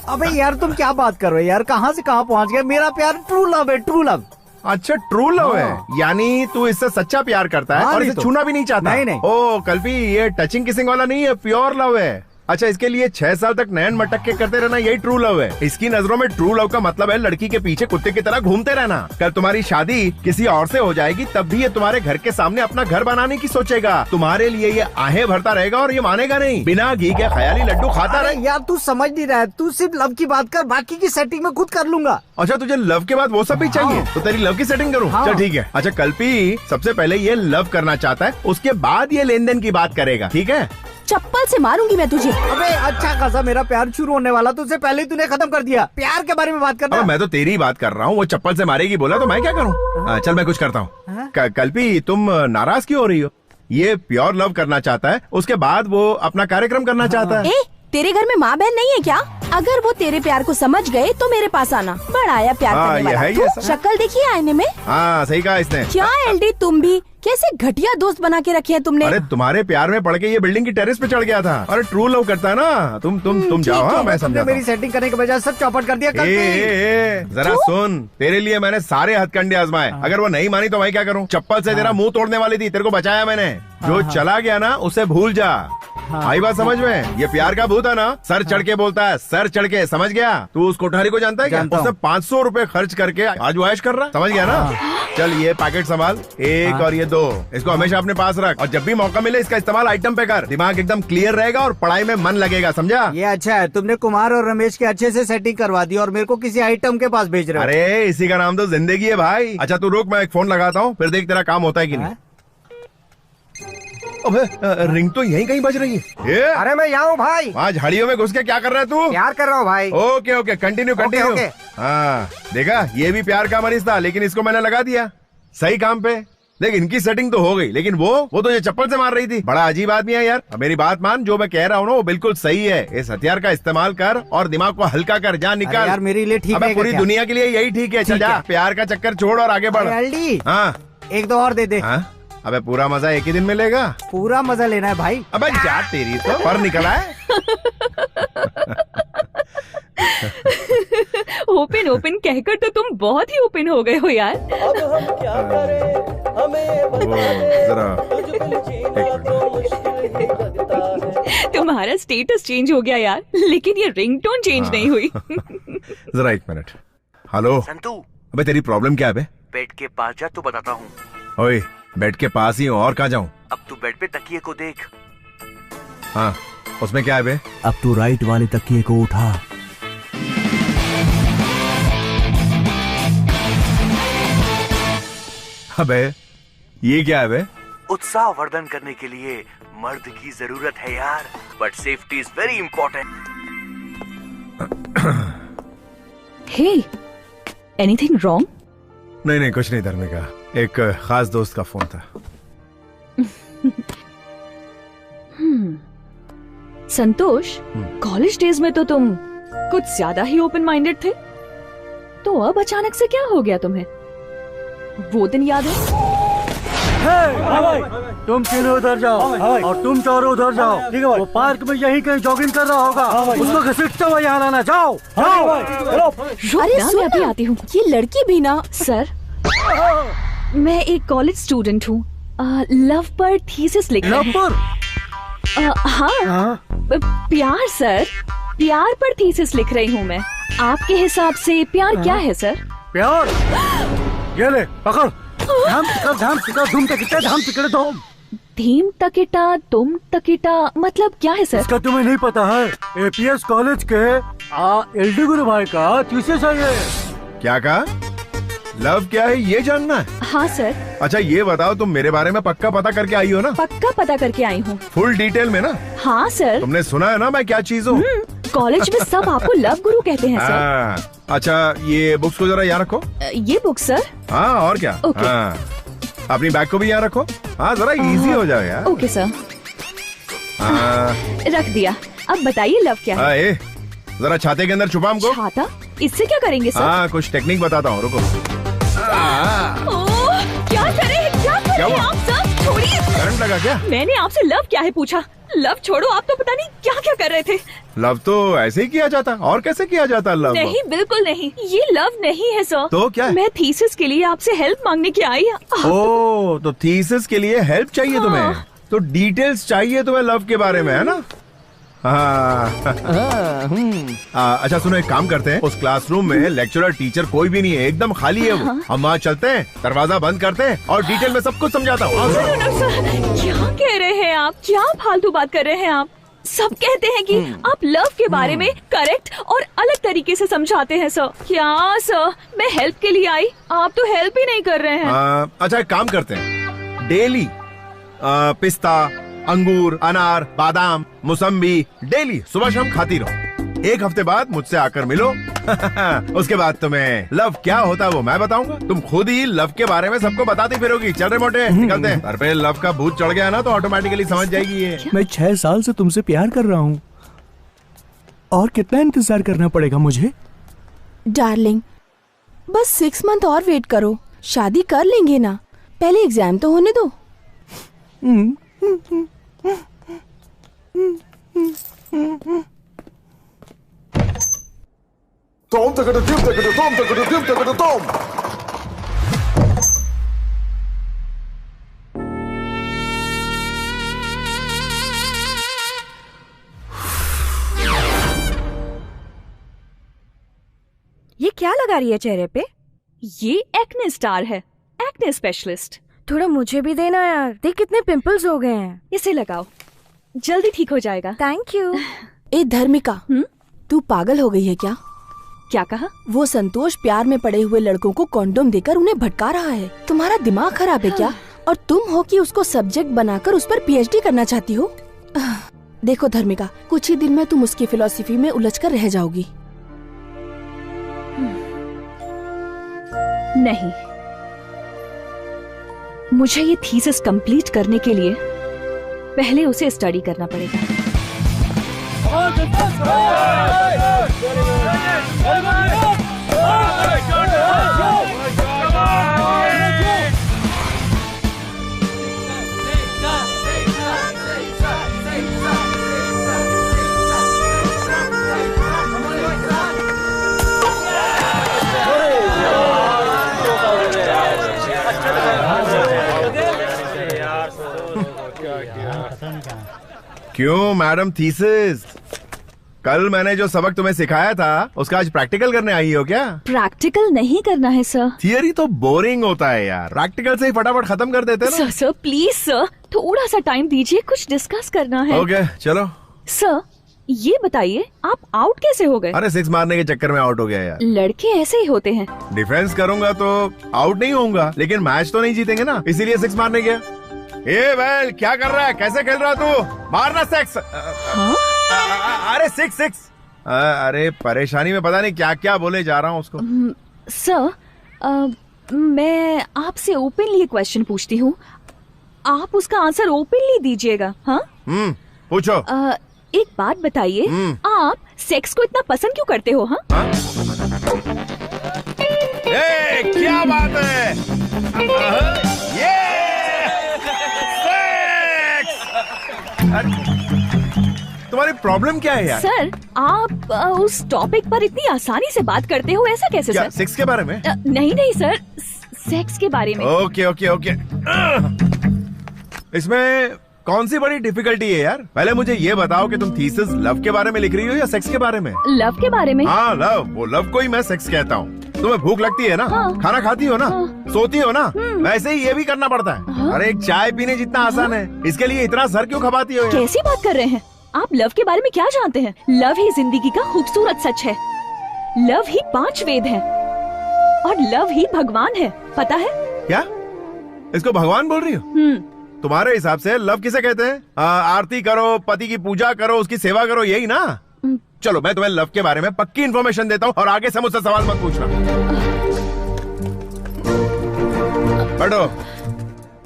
अबे यार तुम क्या बात कर रहे हो यार, कहाँ से कहाँ पहुँच गए? मेरा प्यार ट्रू लव है, ट्रू लव। अच्छा ट्रू लव है, यानी तू इससे सच्चा प्यार करता है और इसे छूना भी नहीं चाहता? नहीं। ओ कल्पी, ये टचिंग किसिंग वाला नहीं है, प्योर लव है। अच्छा, इसके लिए 6 साल तक नैन मटक के करते रहना, यही ट्रू लव है। इसकी नजरों में ट्रू लव का मतलब है लड़की के पीछे कुत्ते की तरह घूमते रहना। कल तुम्हारी शादी किसी और से हो जाएगी, तब भी ये तुम्हारे घर के सामने अपना घर बनाने की सोचेगा। तुम्हारे लिए ये आहें भरता रहेगा और ये मानेगा नहीं। बिना घी के ख्याली लड्डू खाता रहे। यार तू समझ नहीं रहा है, तू सिर्फ लव की बात कर, बाकी की सेटिंग में खुद कर लूंगा। अच्छा, तुझे लव के बाद वो सब भी चाहिए? तो तेरी लव की सेटिंग करूँ? चल ठीक है। अच्छा कल्पी, सबसे पहले ये लव करना चाहता है, उसके बाद ये लेन देन की बात करेगा, ठीक है? चप्पल से मारूंगी मैं तुझे। अबे अच्छा खासा मेरा प्यार शुरू होने वाला, तुझसे पहले ही तूने खत्म कर दिया। प्यार के बारे में बात करना। मैं तो तेरी बात कर रहा हूँ, वो चप्पल से मारेगी बोला तो मैं क्या करूँ? चल मैं कुछ करता हूँ। कल्पी, तुम नाराज क्यों हो रही हो? ये प्योर लव करना चाहता है, उसके बाद वो अपना कार्यक्रम करना चाहता है। तेरे घर में माँ बहन नहीं है क्या? अगर वो तेरे प्यार को समझ गए तो मेरे पास आना। बड़ा आया प्यार करने वाला। शक्ल देखिए आईने में। हाँ सही कहा इसने। क्या एलडी, तुम भी कैसे घटिया दोस्त बना के रखे हैं तुमने? अरे तुम्हारे प्यार में पड़ के ये बिल्डिंग की टेरेस पे चढ़ गया था। अरे ट्रू लव करता है ना। तुम जाओ। हाँ मैं समझा। मेरी सेटिंग करने के बजाय सब चौपट कर दिया। जरा सुन, तेरे लिए मैंने सारे हथकंडे आजमाए, अगर वो नहीं मानी तो मैं क्या करूँ? चप्पल से तेरा मुंह तोड़ने वाली थी, तेरे को बचाया मैंने। जो चला गया ना उसे भूल जा। आई बात समझ में? ये प्यार का भूत है ना, सर चढ़ के बोलता है, सर चढ़ के, समझ गया? तू उस कोठारी को जानता है क्या? उसने 500 रुपए खर्च करके आज वो ऐश कर रहा, समझ गया ना? चल ये पैकेट संभाल, 1 और ये 2, इसको हमेशा अपने पास रख और जब भी मौका मिले इसका इस्तेमाल आइटम पे कर। दिमाग एकदम क्लियर रहेगा और पढ़ाई में मन लगेगा, समझा? ये अच्छा है, तुमने कुमार और रमेश के अच्छे से सेटिंग करवा दी और मेरे को किसी आइटम के पास भेज रहे हो। अरे इसी का नाम तो जिंदगी है भाई। अच्छा तू रुक, मैं एक फोन लगाता हूँ, फिर देख तेरा काम होता है कि नहीं। अबे रिंग तो यहीं कहीं बज रही है। अरे मैं यहाँ हूँ भाई। वहाँ झाड़ियों में घुस के क्या कर रहा है तू? प्यार कर रहा हूँ भाई। Okay continue. हाँ देखा, ये भी प्यार का मरीज था, लेकिन इसको मैंने लगा दिया सही काम पे। देख इनकी सेटिंग तो हो गई, लेकिन वो तो ये चप्पल से मार रही थी। बड़ा अजीब आदमी है यार। अब मेरी बात मान, जो मैं कह रहा हूँ ना वो बिल्कुल सही है। इस हथियार का इस्तेमाल कर और दिमाग को हल्का कर, जा निकाल। यार मेरे लिए ठीक है, पूरी दुनिया के लिए यही ठीक है। चल जा, प्यार का चक्कर छोड़ और आगे बढ़। हाँ 1-2 और दे दे। अबे पूरा मजा एक ही दिन मिलेगा। पूरा मजा लेना है भाई। अबे जा तेरी तो पर निकला है। ओपन कहकर तो तुम बहुत ही ओपन हो गए हो यार। अब हम क्या करें, हमें बता दे, जरा तुझको जीना तो मुश्किल ही लगता है। तुम्हारा स्टेटस चेंज हो गया यार, लेकिन ये रिंगटोन चेंज नहीं हुई। जरा एक मिनट। हेलो संतू, अबे तेरी प्रॉब्लम क्या है बे? बेड के पास जा तो बताता हूँ। ओए बेड के पास ही हूँ, और कहाँ जाऊँ? अब तू बेड पे तकिए को देख। हाँ उसमें क्या है बे? अब तू राइट वाले तकिए को उठा। अबे ये क्या है बे? उत्साह वर्धन करने के लिए मर्द की जरूरत है यार, but safety is very important. Hey, anything wrong? नहीं नहीं कुछ नहीं धर्मिका, एक खास दोस्त का फोन था। संतोष, कॉलेज डेज में तो तुम कुछ ज्यादा ही ओपन माइंडेड थे, तो अब अचानक से क्या हो गया तुम्हें? वो दिन याद है? तुम तीनों उधर जाओ और तुम चारों उधर जाओ। ठीक है, वो पार्क में यही कहीं जॉगिंग कर रहा होगा, उसको घसीटते हुए यहाँ लाना। जाओ जाओ। अरे मैं अभी आती हूँ। ये लड़की भी ना। सर, मैं एक कॉलेज स्टूडेंट हूँ, लव पर थीसिस लिख रही हूँ। लव पर? हाँ, प्यार सर, प्यार पर थीसिस लिख रही हूँ मैं। आपके हिसाब से प्यार क्या है सर? प्यार? ये ले पकड़। धाम तिकड़े धूम। धीम तकिटा तुम तकिटा मतलब क्या है सर? इसका तुम्हें नहीं पता है? एपीएस कॉलेज के एलडी गुरु भाई का थीसिस है ये। क्या कहा? लव क्या है ये जानना है? हाँ सर। अच्छा ये बताओ, तुम मेरे बारे में पक्का पता करके आई हो ना? पक्का पता करके आई हूँ। फुल डिटेल में ना? हाँ सर। तुमने सुना है ना मैं क्या चीज हूँ? कॉलेज में सब आपको लव गुरु कहते हैं सर। अच्छा ये बुक्स को जरा यहाँ रखो। ये बुक सर? हाँ और क्या। ओके। हाँ अपनी बैग को भी यहाँ रखो। हाँ जरा इजी हो जाए यार। Okay sir. रख दिया। अब बताइए लव क्या है? जरा छाते के अंदर छुपा हमको। छाता? इससे क्या करेंगे सर? हाँ कुछ टेक्निक बताता हूँ, रुको। क्या करें आप सब? छोड़िए। करंट लगा क्या? मैंने आपसे लव क्या है पूछा। लव छोड़ो, आप तो पता नहीं क्या क्या कर रहे थे। लव तो ऐसे ही किया जाता, और कैसे किया जाता लव? नहीं बिल्कुल नहीं, ये लव नहीं है सर। तो क्या है? मैं थीसिस के लिए आपसे हेल्प मांगने की आई। ओह तो थीसिस के लिए हेल्प चाहिए तुम्हें, तो डिटेल्स चाहिए तुम्हें लव के बारे में, है ना? अच्छा सुनो, एक काम करते हैं, उस क्लासरूम में लेक्चरर टीचर कोई भी नहीं है, एकदम खाली है वो। हम वहाँ चलते हैं, दरवाजा बंद करते हैं और डिटेल में सब कुछ समझाता हूँ। क्या कह रहे हैं आप? क्या फालतू बात कर रहे हैं आप? सब कहते हैं कि आप लव के बारे में करेक्ट और अलग तरीके से समझाते हैं सर। क्या सर, मैं हेल्प के लिए आई, आप तो हेल्प ही नहीं कर रहे हैं। अच्छा एक काम करते हैं, डेली पिस्ता, अंगूर, अनार, बादाम, मौसम्बी डेली सुबह शाम खाती रहो। एक हफ्ते बाद मुझसे आकर मिलो। उसके बाद तुम्हें लव क्या होता है वो मैं बताऊंगा, तुम खुद ही लव के बारे में सबको बताती फिरोगी। चल रहे मोटे, निकलते हैं। सर पे लव का भूत चढ़ गया ना तो ऑटोमेटिकली समझ जाएगी ये। मैं 6 साल से तुमसे प्यार कर रहा हूँ, और कितना इंतजार करना पड़ेगा मुझे? डार्लिंग बस 6 मंथ और वेट करो, शादी कर लेंगे ना, पहले एग्जाम तो होने दो। Tom, takada, dim, takada, tom, takada, dim, takada, tom. ये क्या लगा रही है चेहरे पे? ये एक्ने स्टार है, एक्ने स्पेशलिस्ट। थोड़ा मुझे भी देना यार, देख कितने पिंपल्स हो गए हैं। इसे लगाओ, जल्दी ठीक हो जाएगा। Thank you. ए धर्मिका, तू पागल हो गई है क्या? क्या कहा? वो संतोष प्यार में पड़े हुए लड़कों को कॉन्डोम देकर उन्हें भटका रहा है। तुम्हारा दिमाग खराब है क्या? और तुम हो कि उसको सब्जेक्ट बनाकर उस पर पीएचडी करना चाहती हो? देखो धर्मिका, कुछ ही दिन में तुम उसकी फिलॉसफी में उलझकर रह जाओगी। नहीं, मुझे ये थीसिस कंप्लीट करने के लिए पहले उसे स्टडी करना पड़ेगा। क्यों मैडम थीसिस? कल मैंने जो सबक तुम्हें सिखाया था उसका आज प्रैक्टिकल करने आई हो क्या? प्रैक्टिकल नहीं करना है सर। थियरी तो बोरिंग होता है यार, प्रैक्टिकल से ही फटाफट खत्म कर देते हैं ना। सर प्लीज सर, थोड़ा सा टाइम दीजिए, कुछ डिस्कस करना है। ओके चलो। सर ये बताइए आप आउट कैसे हो गए? अरे 6 मारने के चक्कर में आउट हो गया यार। लड़के ऐसे ही होते हैं। डिफेंस करूंगा तो आउट नहीं होऊंगा, लेकिन मैच तो नहीं जीतेंगे ना, इसीलिए 6 मारने गया। ए वेल क्या कर रहा है, कैसे खेल रहा तू? मारना 6। अरे 6। अरे परेशानी में पता नहीं क्या क्या बोले जा रहा हूँ उसको। सर मैं आपसे ओपनली एक क्वेश्चन पूछती हूँ, आप उसका आंसर ओपनली दीजिएगा। हाँ पूछो। एक बात बताइए, आप सेक्स को इतना पसंद क्यों करते हो? हाँ क्या बात है, ये तुम्हारी प्रॉब्लम क्या है यार? सर आप उस टॉपिक पर इतनी आसानी से बात करते हो, ऐसा कैसे? क्या, सर सेक्स के बारे में? नहीं सर, सेक्स के बारे में। ओके। इसमें कौन सी बड़ी डिफिकल्टी है यार? पहले मुझे ये बताओ कि तुम थीसिस लव के बारे में लिख रही हो या सेक्स के बारे में? लव के बारे में। हाँ लव, वो लव को ही मैं सेक्स कहता हूँ। तुम्हें भूख लगती है ना? हाँ। खाना खाती हो ना? हाँ। सोती हो ना? वैसे ही ये भी करना पड़ता है। हाँ। अरे एक चाय पीने जितना आसान है, इसके लिए इतना सर क्यों खपाती हो? कैसी बात कर रहे हैं आप? लव के बारे में क्या जानते हैं? लव ही जिंदगी का खूबसूरत सच है, लव ही 5 वेद है और लव ही भगवान है, पता है? क्या इसको भगवान बोल रही हो? तुम्हारे हिसाब से लव किसे कहते हैं? आरती करो, पति की पूजा करो, उसकी सेवा करो, यही ना? चलो मैं तुम्हें लव के बारे में पक्की इन्फॉर्मेशन देता हूँ और आगे से मुझसे सवाल मत पूछना। बैठो।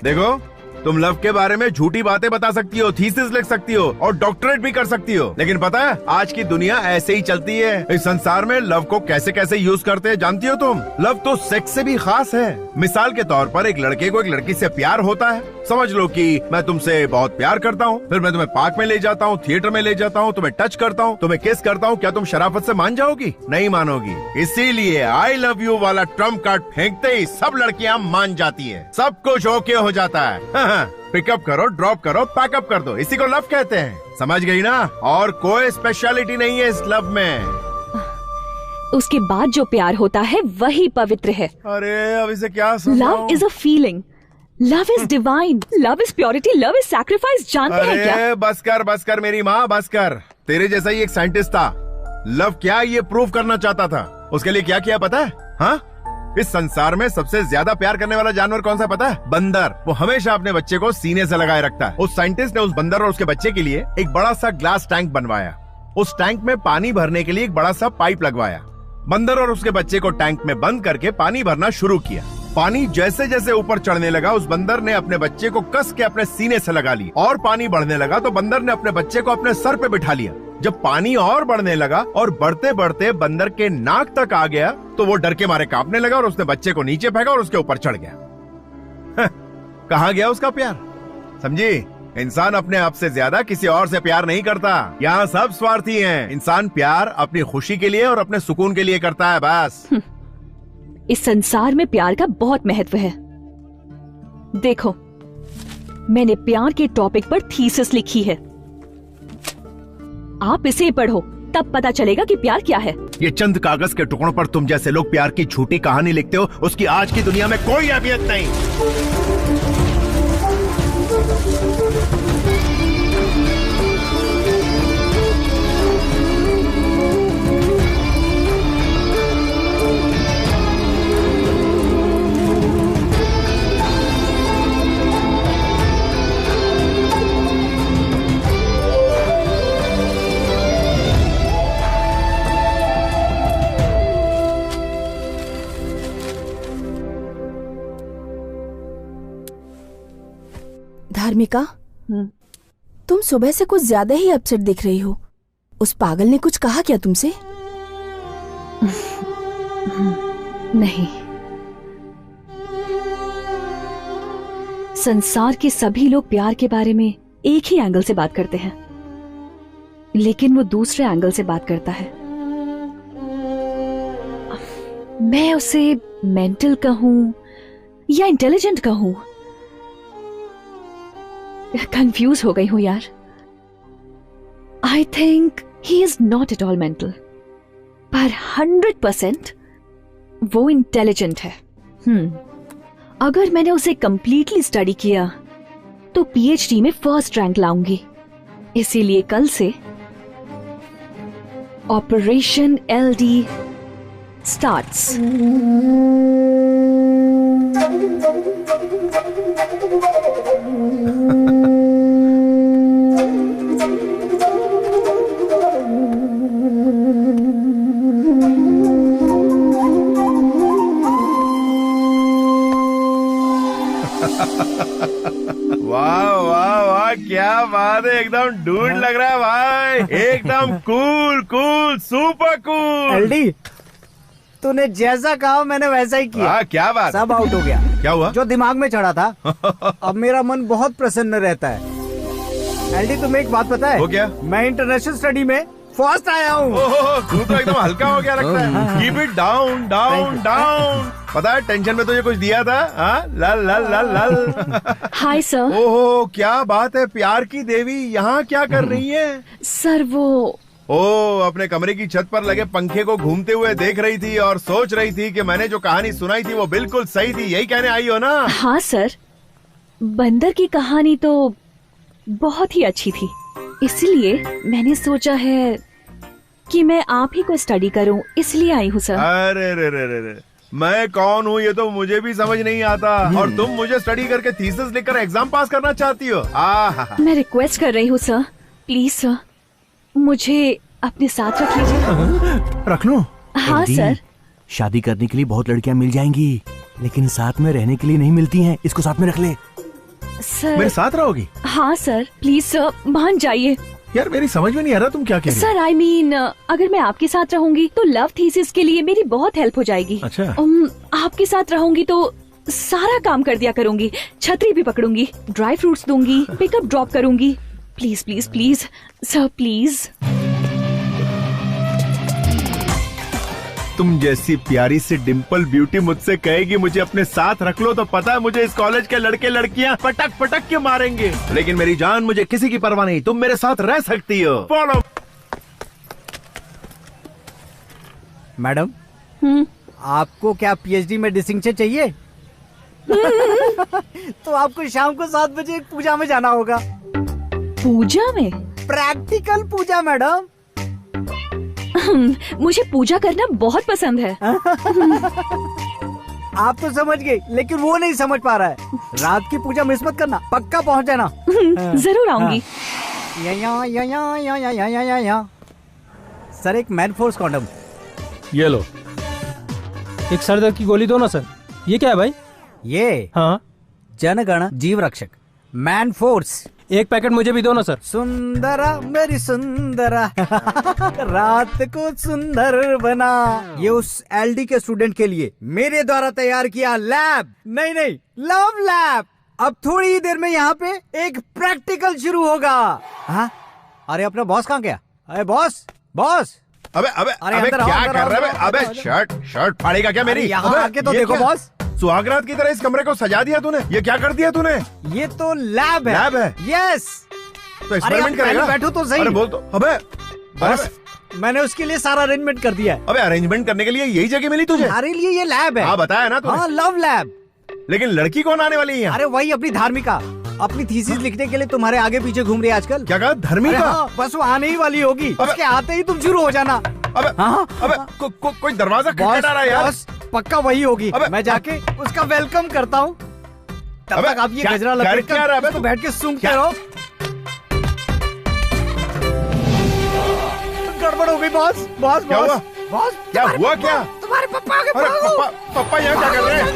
देखो तुम लव के बारे में झूठी बातें बता सकती हो, थीसिस लिख सकती हो और डॉक्टरेट भी कर सकती हो, लेकिन पता है आज की दुनिया ऐसे ही चलती है। इस संसार में लव को कैसे कैसे यूज करते हैं जानती हो तुम? लव तो सेक्स से भी खास है। मिसाल के तौर पर एक लड़के को एक लड़की से प्यार होता है। समझ लो कि मैं तुमसे बहुत प्यार करता हूँ, फिर मैं तुम्हें पार्क में ले जाता हूँ, थिएटर में ले जाता हूँ, तुम्हें टच करता हूँ, तुम्हें किस करता हूँ, क्या तुम शराफत से मान जाओगी? नहीं मानोगी। इसीलिए आई लव यू वाला ट्रम्प कार्ड फेंकते ही सब लड़कियाँ मान जाती है, सब कुछ ओके हो जाता है। पिकअप करो, ड्रॉप करो, पैकअप कर दो, इसी को लव कहते हैं। समझ गई ना? और कोई स्पेशलिटी नहीं है इस लव में। उसके बाद जो प्यार होता है वही पवित्र है। अरे अब इसे क्या love is a feeling, love is divine, love is purity, love is sacrifice. जानते हैं क्या? बस कर मेरी माँ, बस कर। तेरे जैसा ही एक साइंटिस्ट था, लव क्या ये प्रूव करना चाहता था। उसके लिए क्या किया पता है? हाँ, इस संसार में सबसे ज्यादा प्यार करने वाला जानवर कौन सा पता है? बंदर। वो हमेशा अपने बच्चे को सीने से लगाए रखता है। उस साइंटिस्ट ने उस बंदर और उसके बच्चे के लिए एक बड़ा सा ग्लास टैंक बनवाया। उस टैंक में पानी भरने के लिए एक बड़ा सा पाइप लगवाया। बंदर और उसके बच्चे को टैंक में बंद करके पानी भरना शुरू किया। पानी जैसे जैसे ऊपर चढ़ने लगा, उस बंदर ने अपने बच्चे को कस के अपने सीने से लगा लिया और पानी बढ़ने लगा तो बंदर ने अपने बच्चे को अपने सर पे बिठा लिया। जब पानी और बढ़ने लगा और बढ़ते बढ़ते बंदर के नाक तक आ गया तो वो डर के मारे कांपने लगा और उसने बच्चे को नीचे फेंका और उसके ऊपर चढ़ गया। कहाँ गया उसका प्यार? समझी? इंसान अपने आप से ज्यादा किसी और से प्यार नहीं करता। यहाँ सब स्वार्थी हैं। इंसान प्यार अपनी खुशी के लिए और अपने सुकून के लिए करता है, बस। इस संसार में प्यार का बहुत महत्व है। देखो, मैंने प्यार के टॉपिक पर थीसिस लिखी है, आप इसे पढ़ो, तब पता चलेगा कि प्यार क्या है। ये चंद कागज के टुकड़ों पर तुम जैसे लोग प्यार की झूठी कहानी लिखते हो, उसकी आज की दुनिया में कोई अहमियत नहीं। धार्मिका, तुम सुबह से कुछ ज्यादा ही अपसेट दिख रही हो। उस पागल ने कुछ कहा क्या तुमसे? नहीं, संसार के सभी लोग प्यार के बारे में एक ही एंगल से बात करते हैं, लेकिन वो दूसरे एंगल से बात करता है। मैं उसे मेंटल कहूं या इंटेलिजेंट कहूं, कंफ्यूज हो गई हूं यार। I think he is not at all mental, पर 100% वो इंटेलिजेंट है। अगर मैंने उसे कंप्लीटली स्टडी किया तो पीएचडी में फर्स्ट रैंक लाऊंगी। इसीलिए कल से ऑपरेशन एलडी स्टार्ट्स। वाह वाह वाह, क्या बात है, एकदम डूड लग रहा है भाई, एकदम cool cool super cool. LD, तूने जैसा कहा मैंने वैसा ही किया। क्या बात, सब आउट हो गया। क्या हुआ? जो दिमाग में चढ़ा था। अब मेरा मन बहुत प्रसन्न रहता है। एलडी, तुम्हें एक बात पता है? वो क्या? मैं इंटरनेशनल स्टडी में फर्स्ट आया हूँ। तू तो एकदम हल्का हो गया लगता है। Keep it down down down. पता है टेंशन में तुझे कुछ दिया था? लल लल लल लल। Hi sir. ओहो, क्या बात है, प्यार की देवी यहाँ क्या कर रही है? सर वो अपने कमरे की छत पर लगे पंखे को घूमते हुए देख रही थी और सोच रही थी कि मैंने जो कहानी सुनाई थी वो बिल्कुल सही थी, यही कहने आई हो ना? हाँ सर, बंदर की कहानी तो बहुत ही अच्छी थी, इसलिए मैंने सोचा है कि मैं आप ही को स्टडी करूं, इसलिए आई हूँ सर। अरे रे रे रे रे, मैं कौन हूँ ये तो मुझे भी समझ नहीं आता, और तुम मुझे स्टडी करके थीसिस लिखकर एग्जाम पास करना चाहती हो? मैं रिक्वेस्ट कर रही हूँ सर, प्लीज सर, मुझे अपने साथ रख लीजिए। रख लो? हाँ सर। शादी करने के लिए बहुत लड़कियाँ मिल जाएंगी, लेकिन साथ में रहने के लिए नहीं मिलती हैं। इसको साथ में रख ले। सर मेरे साथ रहोगी? हाँ सर, प्लीज सर, मान जाइए। यार मेरी समझ में नहीं आ रहा तुम क्या कह रही हो? सर आई मीन, अगर मैं आपके साथ रहूंगी तो लव थीसिस के लिए मेरी बहुत हेल्प हो जाएगी। अच्छा। आपके साथ रहूंगी तो सारा काम कर दिया करूंगी, छतरी भी पकड़ूंगी, ड्राई फ्रूट्स दूंगी, पिकअप ड्रॉप करूंगी। Please please please sir, please. तुम जैसी प्यारी सी डिम्पल ब्यूटी मुझसे कहेगी मुझे अपने साथ रख लो, तो पता है मुझे इस कॉलेज के लड़के लड़कियां पटक पटक के मारेंगे, लेकिन मेरी जान मुझे किसी की परवाह नहीं, तुम मेरे साथ रह सकती हो। फॉलो। मैडम, आपको क्या पीएचडी में डिस्टिंक्शन चाहिए? तो आपको शाम को 7 बजे एक पूजा में जाना होगा। पूजा में? प्रैक्टिकल पूजा मैडम। मुझे पूजा करना बहुत पसंद है। आप तो समझ गए, लेकिन वो नहीं समझ पा रहा है। रात की पूजा मिस मत करना, पक्का पहुंच जाना। जरूर आऊंगी। सर, एक मैन फोर्स कॉन्डम। ये लो। एक सर दर्द की गोली दो ना सर। ये क्या है भाई? ये हाँ, जनगण जीव रक्षक मैन फोर्स। एक पैकेट मुझे भी दो ना सर। सुंदरा मेरी सुंदरा रात को सुंदर बना। ये उस एलडी के स्टूडेंट के लिए मेरे द्वारा तैयार किया लैब, नहीं लव लैब। अब थोड़ी ही देर में यहाँ पे एक प्रैक्टिकल शुरू होगा। हाँ? अरे अपना बॉस कहाँ गया? अरे बॉस। अबे क्या कर रहा है? अबे शर्ट फाड़ेगा क्या मेरी? यहाँ आके तो देखो बॉस, सुहागरात की तरह इस कमरे को सजा दिया तूने। ये क्या कर दिया तूने? ये तो लैब है। लैब है? यस। तो एक्सपेरिमेंट करेगा? बैठो तो सही। अरे बोल तो। अबे बस, मैंने उसके लिए सारा अरेंजमेंट कर दिया है। अबे अरेंजमेंट करने के लिए यही जगह मिली तुझे? हमारे लिए ये लैब है। हाँ बताया ना तूने। हाँ, लव लैब। लेकिन लड़की कौन आने वाली है यहाँ? अरे वही अपनी धार्मिका, अपनी थीसिस लिखने के लिए तुम्हारे आगे पीछे घूम रही है आजकल। क्या कहा? धर्मिका? हाँ, बस वो आने ही वाली होगी। उसके आते ही तुम शुरू हो जाना। कोई दरवाजा खटखटा रहा है यार। पक्का वही होगी। मैं जाके उसका वेलकम करता हूँ। तब तक आप ये गजरा लपेट तो बैठ के सूंघते रहो। गड़बड़ हो गई बॉस। क्या हुआ? क्या तुम्हारे पप्पा आगे भागो। पप्पा यहाँ क्या कर रहे हैं?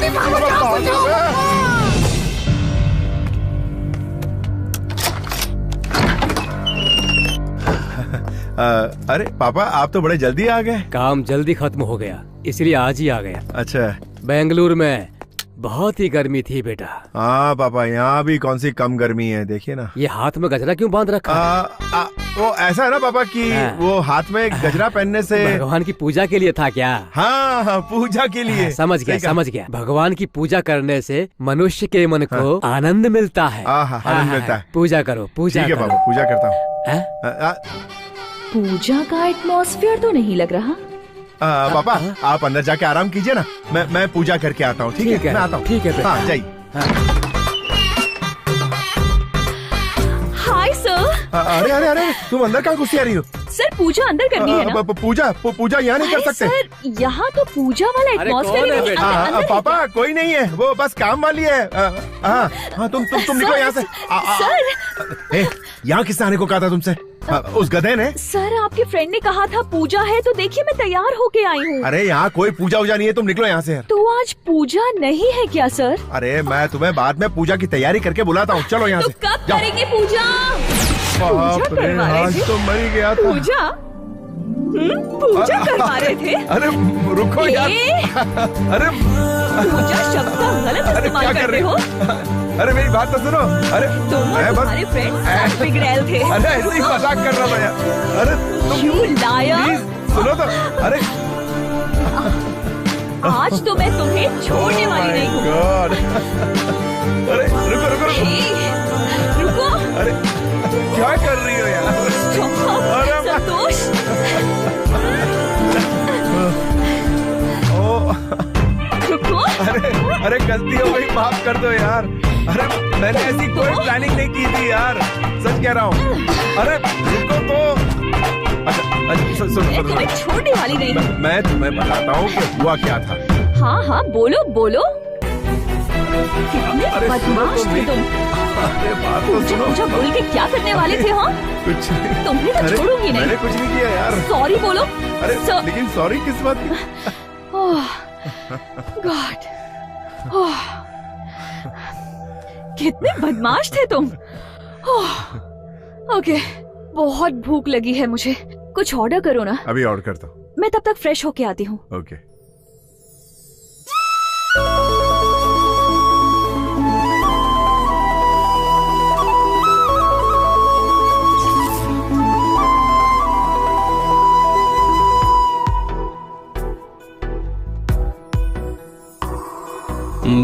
अरे पापा, आप तो बड़े जल्दी आ गए। काम जल्दी खत्म हो गया, इसलिए आज ही आ गया। अच्छा। बेंगलुरु में बहुत ही गर्मी थी बेटा। हाँ पापा, यहाँ भी कौन सी कम गर्मी है, देखिए ना। ये हाथ में गजरा क्यों बांध रखा है? वो ऐसा है ना पापा कि वो हाथ में गजरा पहनने से भगवान की पूजा के लिए था क्या? हाँ, पूजा के लिए। समझ गया। भगवान की पूजा करने से मनुष्य के मन को आनंद मिलता है। आनंद मिलता है। पूजा करो, पूजा। ठीक है पापा, पूजा करता हूँ। पूजा का एटमॉस्फेयर तो नहीं लग रहा। पापा आप अंदर जाके आराम कीजिए ना, मैं पूजा करके आता हूँ। ठीक है, मैं आता हूँ। ठीक है। हाँ जाइए। Hi sir. अरे अरे अरे तुम अंदर कहाँ घुसी आ रही हो? सर पूजा अंदर करनी है ना? पूजा यहाँ नहीं कर सकते सर, यहाँ तो पूजा वाला एटमॉस्फेयर। पापा कोई नहीं है, वो बस काम वाली है। हाँ तुम निकलो यहाँ से। सर यहाँ किसने आने को कहा था तुमसे? उस गधे ने। सर आपके फ्रेंड ने कहा था पूजा है, तो देखिए मैं तैयार होके आई हूँ। अरे यहाँ कोई पूजा वूजा नहीं है, तुम निकलो यहाँ से। तो आज पूजा नहीं है क्या सर? अरे मैं तुम्हें बाद में पूजा की तैयारी करके बुलाता हूँ, चलो यहाँ से। कब करेंगे पूजा? बाप रे, आज तो मर ही गया था। पूजा पूजा करवा रहे थे? अरे रुको यार। अरे पूजा शब्द का गलत इस्तेमाल कर रहे हो। अरे मेरी बात तो सुनो। अरे तुम्हारे फ्रेंड बिगड़ैल थे। अरे ऐसे ही मजाक कर रहा था यार। अरे तुम लायर। सुनो तो। अरे आज तो मैं तुम्हें छोड़ने वाली नहीं हूँ। अरे रुको। रुको। अरे क्या कर रही हो यार? संतोष। रुको। अरे गलती हो गई, माफ कर दो यार। अरे मैंने ऐसी कोई प्लानिंग नहीं की थी यार, सच कह रहा हूँ। अरे रुको तो। अच्छा मैं तुम्हें छोड़ने वाली नहीं हूँ। मैं तुम्हें बताता हूँ कि हुआ क्या था। हाँ बोलो। कितने बदमाश थे तुम। पूजा बोल के क्या करने वाले थे? हाँ कुछ नहीं। तुम्हें तो छोड़ूंगी नहीं। मैंने कुछ नहीं किया यार। सॉरी बोलो। अरे लेकिन सॉरी किस बात की? गॉड, कितने बदमाश थे तुम। ओके, बहुत भूख लगी है मुझे, कुछ ऑर्डर करो ना। अभी ऑर्डर करता हूँ। मैं तब तक फ्रेश होके आती हूँ। ओके।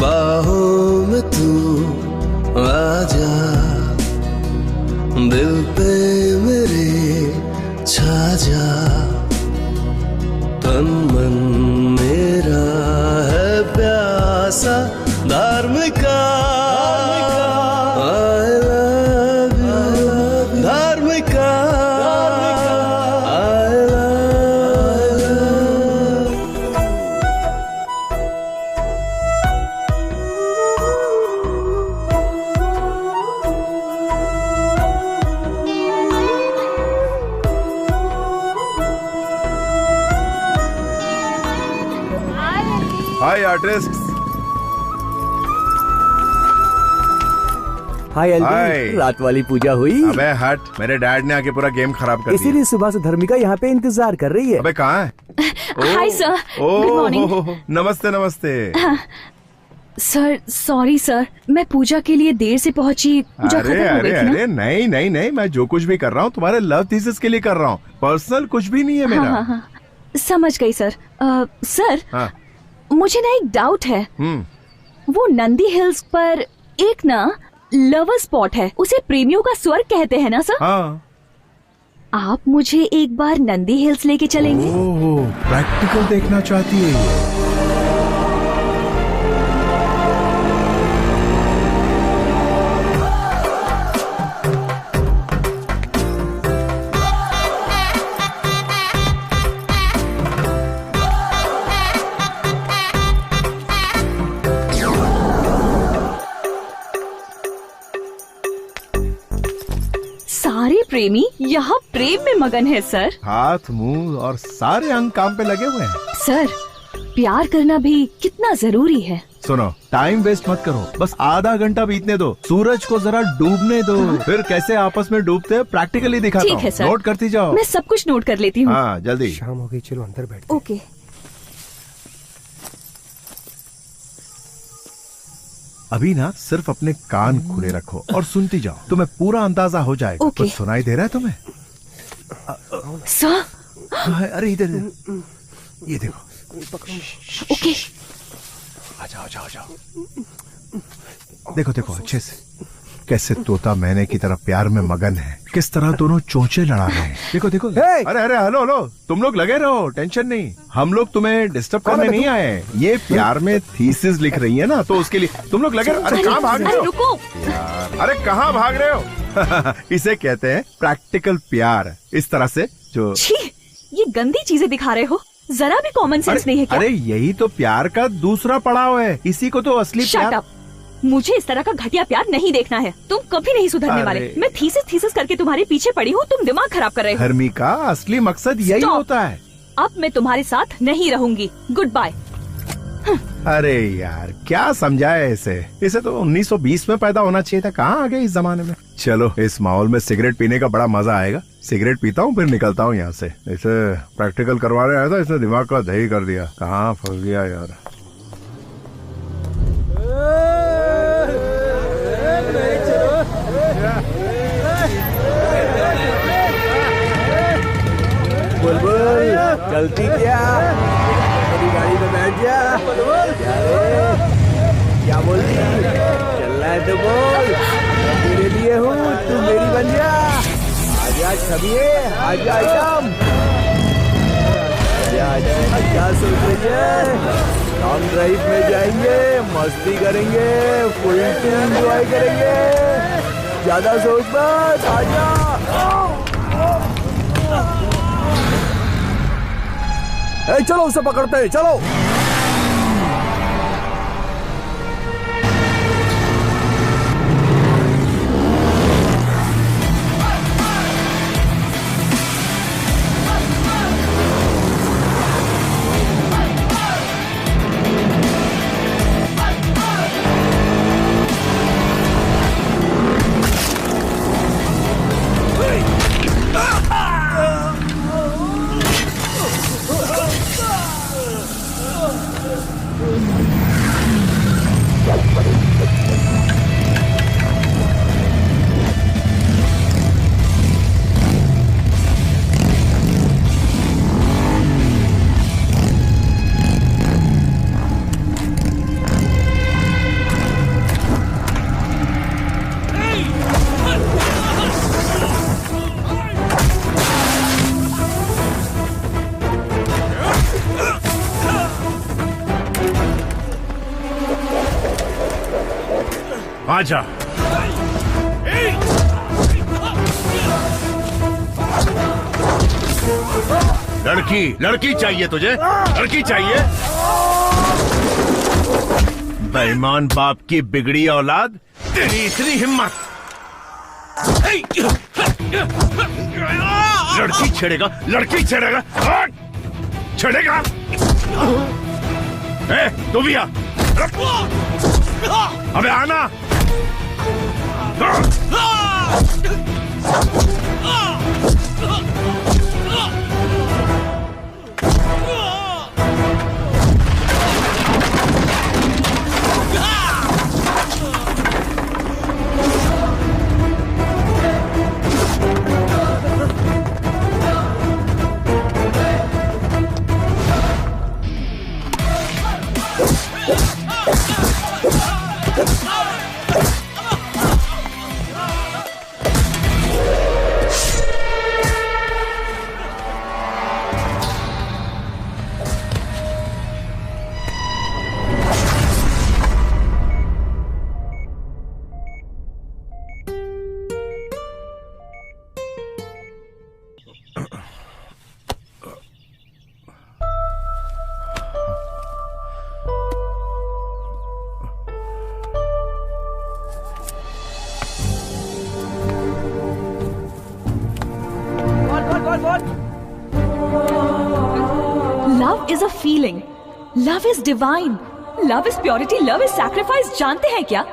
बाहों में तू आजा, दिल पे मेरे छा जा, तन मन मेरा है प्यासा Dharmika. I love you Dharmika. Hi artist. Hi एल्वी, रात वाली पूजा हुई? अबे हट, मेरे डैड ने आके पूरा गेम खराब कर दिया। इसीलिए सुबह से धर्मिका यहाँ पे इंतजार कर रही है। अबे कहाँ है? Hi sir, good morning. नमस्ते। सर सॉरी सर, मैं पूजा के लिए देर से पहुंची। अरे नहीं, मैं जो कुछ भी कर रहा हूँ तुम्हारे लव थीसिस के लिए कर रहा हूँ, पर्सनल कुछ भी नहीं है मेरा। हाँ, समझ गई सर। सर मुझे ना एक डाउट है। वो नंदी हिल्स पर एक ना लवर स्पॉट है, उसे प्रेमियों का स्वर्ग कहते हैं ना सर? हाँ। आप मुझे एक बार नंदी हिल्स लेके चलेंगे? ओह, प्रैक्टिकल देखना चाहती है। सारे प्रेमी यहाँ प्रेम में मगन है सर। हाथ मुंह और सारे अंग काम पे लगे हुए हैं। सर प्यार करना भी कितना जरूरी है। सुनो, टाइम वेस्ट मत करो, बस आधा घंटा बीतने दो, सूरज को जरा डूबने दो, फिर कैसे आपस में डूबते हैं प्रैक्टिकली दिखाता हूँ। ठीक है सर, नोट करती जाओ। मैं सब कुछ नोट कर लेती हूँ। हाँ जल्दी। शाम हो गई, चलो अंदर बैठ। ओके। अभी ना सिर्फ अपने कान खुले रखो और सुनती जाओ, तुम्हें पूरा अंदाजा हो जाएगा। ओके। कुछ सुनाई दे रहा है तुम्हें? सर अरे इधर ये देखो। ओके। आ जाओ। देखो अच्छे से। कैसे तोता मैने की तरह प्यार में मगन है, किस तरह दोनों चोंचे लड़ा रहे हैं। देखो देखो। अरे अरे हेलो हेलो, तुम लोग लगे रहो, टेंशन नहीं, हम लोग तुम्हें डिस्टर्ब करने नहीं आए। ये प्यार में थीसिस लिख रही है ना, तो उसके लिए तुम लोग लगे रहो। अरे कहाँ भाग रहे हो यार, अरे कहाँ भाग रहे हो? इसे कहते हैं प्रैक्टिकल प्यार। इस तरह से जो ये गंदी चीजें दिखा रहे हो, जरा भी कॉमन सेंस नहीं है क्या? अरे यही तो प्यार का दूसरा पड़ाव है, इसी को तो असली प्यार। Shut up! मुझे इस तरह का घटिया प्यार नहीं देखना है। तुम कभी नहीं सुधरने वाले। मैं थीसिस करके तुम्हारे पीछे पड़ी हूँ, तुम दिमाग खराब कर रहे हो। धर्मी का असली मकसद यही होता है। अब मैं तुम्हारे साथ नहीं रहूंगी, गुड बाय। अरे यार क्या समझाए इसे तो 1920 में पैदा होना चाहिए था, कहाँ आ गए इस जमाने में। चलो इस माहौल में सिगरेट पीने का बड़ा मजा आएगा। सिगरेट पीता हूँ फिर निकलता हूँ यहाँ से। इसे प्रैक्टिकल करवाने आया था, इसने दिमाग का दही कर दिया। कहाँ फंस गया यार। बुलबुल चलती क्या, मेरी गाड़ी में बैठ जा। क्या बोलती, चलना है तो बोल, मैं तेरे लिए हूँ, तू मेरी बन जा। आजा छबिए, आजा आइटम, क्या सोच रही है? लॉन्ग ड्राइव में जाएंगे, मस्ती करेंगे, फुल एंजॉय करेंगे, ज्यादा सोच मत, आजा। चलो उसे पकड़ते हैं, चलो। आजा। लड़की चाहिए तुझे, लड़की चाहिए। बेईमान बाप की बिगड़ी औलाद, तेरी इतनी हिम्मत। लड़की छेड़ेगा, लड़की छेड़ेगा, छेड़ेगा। तू भी आ, अबे आना। Love is a feeling, love is divine, love is purity, love is sacrifice. जानते हैं क्या?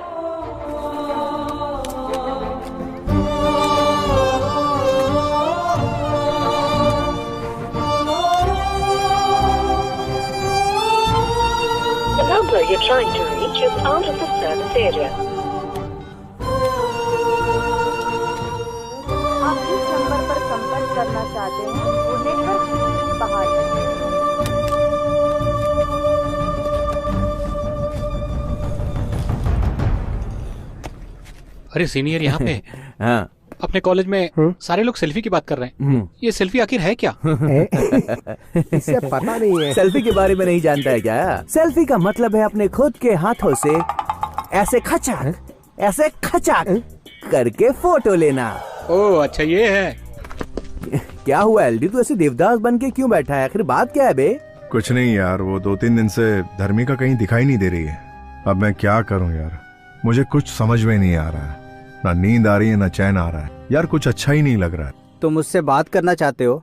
The number you're trying to reach is out of the service area. आप जिस नंबर पर संपर्क करना चाहते हैं वो नेटवर्क से बाहर है। अरे सीनियर यहाँ पे हाँ अपने कॉलेज में सारे लोग सेल्फी की बात कर रहे हैं। ये सेल्फी आखिर है क्या? इससे पता नहीं है। सेल्फी के बारे में नहीं जानता है क्या? सेल्फी का मतलब है अपने खुद के हाथों से ऐसे खचाक करके फोटो लेना। ओह अच्छा ये है। क्या हुआ एलडी, तू ऐसे देवदास बन के क्यों बैठा है? आखिर बात क्या है बे? कुछ नहीं यार, वो 2-3 दिन से धर्मिका कहीं दिखाई नहीं दे रही है। अब मैं क्या करूं यार, मुझे कुछ समझ में नहीं आ रहा है। ना नींद आ रही है ना चैन आ रहा है यार, कुछ अच्छा ही नहीं लग रहा है। तुम मुझसे बात करना चाहते हो,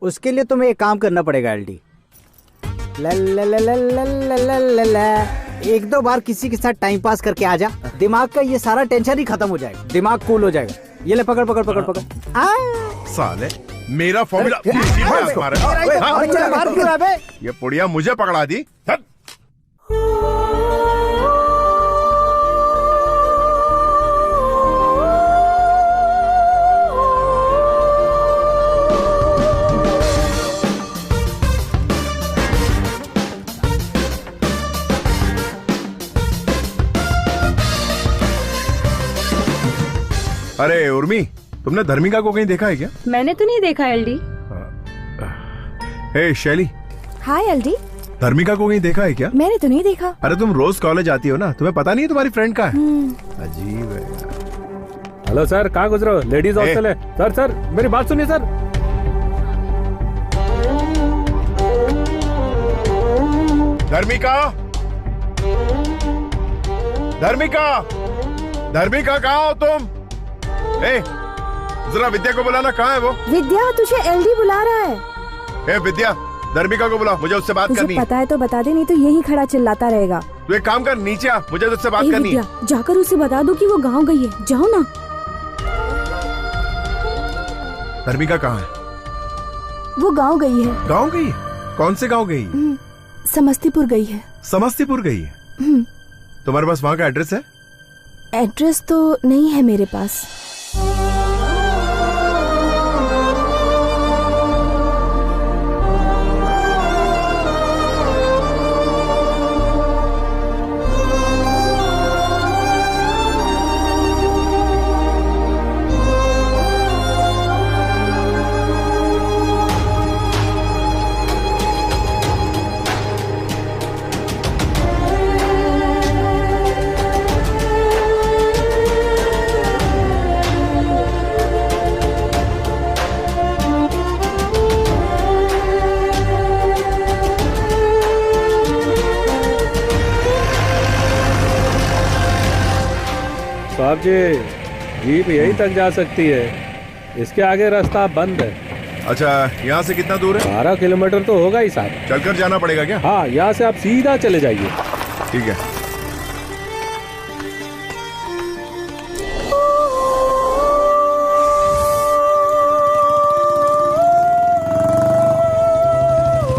उसके लिए तुम्हें एक काम करना पड़ेगा एलडी। एक दो बार किसी के साथ टाइम पास करके आ जा, दिमाग का ये सारा टेंशन ही खत्म हो जाएगा, दिमाग कूल हो जाएगा। ये ले पकड़ पकड़ पकड़ पकड़। साले मेरा फॉर्मूला ये पुड़िया मुझे पकड़ा दी। अरे उर्मी, तुमने धर्मिका को कहीं देखा है क्या? मैंने तो नहीं देखा एलडी। हे शैली। हाय एलडी। धर्मिका को कहीं देखा है क्या? मैंने तो नहीं देखा। अरे तुम रोज कॉलेज आती हो ना, तुम्हें पता नहीं है तुम्हारी फ्रेंड का है? अजीब है। हेलो सर, कहाँ गुजरे हो? लेडीज हॉस्टल है। सर सर मेरी बात सुनिए सर। धर्मिका, धर्मिका, धर्मिका कहाँ हो तुम? जरा विद्या को बुलाना, कहाँ है वो? विद्या, तुझे एलडी बुला रहा है। विद्या, धर्मिका को बुला, मुझे उससे बात करनी है। पता है तो बता दे, नहीं तो यही खड़ा चिल्लाता रहेगा। तू एक काम कर, नीचे आ, मुझे उससे बात करनी है। जाकर उसे बता दो कि वो गांव गई है, जाओ ना। धर्मिका कहाँ है? वो गांव गई है। गांव गई है? कौन से गांव गई है? समस्तीपुर गई है। समस्तीपुर गई है? तुम्हारे पास वहाँ का एड्रेस है? एड्रेस तो नहीं है मेरे पास। साहब जी, जीप यहीं तक जा सकती है, इसके आगे रास्ता बंद है। अच्छा, यहाँ से कितना दूर है? 12 किलोमीटर तो होगा ही साहब। चलकर जाना पड़ेगा क्या? हाँ, यहाँ से आप सीधा चले जाइए। ठीक है।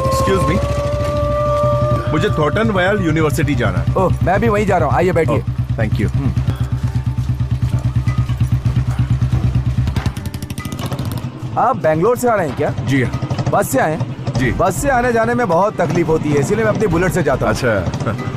एक्सक्यूज मी, मुझे थॉर्टन वायल यूनिवर्सिटी जाना है। ओह, मैं भी वहीं जा रहा हूँ, आइए बैठिए। Thank you. आप बेंगलोर से आ रहे हैं क्या? जी हाँ। बस से आए हैं? जी। बस से आने जाने में बहुत तकलीफ होती है, इसीलिए मैं अपनी बुलेट से जाता हूँ। अच्छा।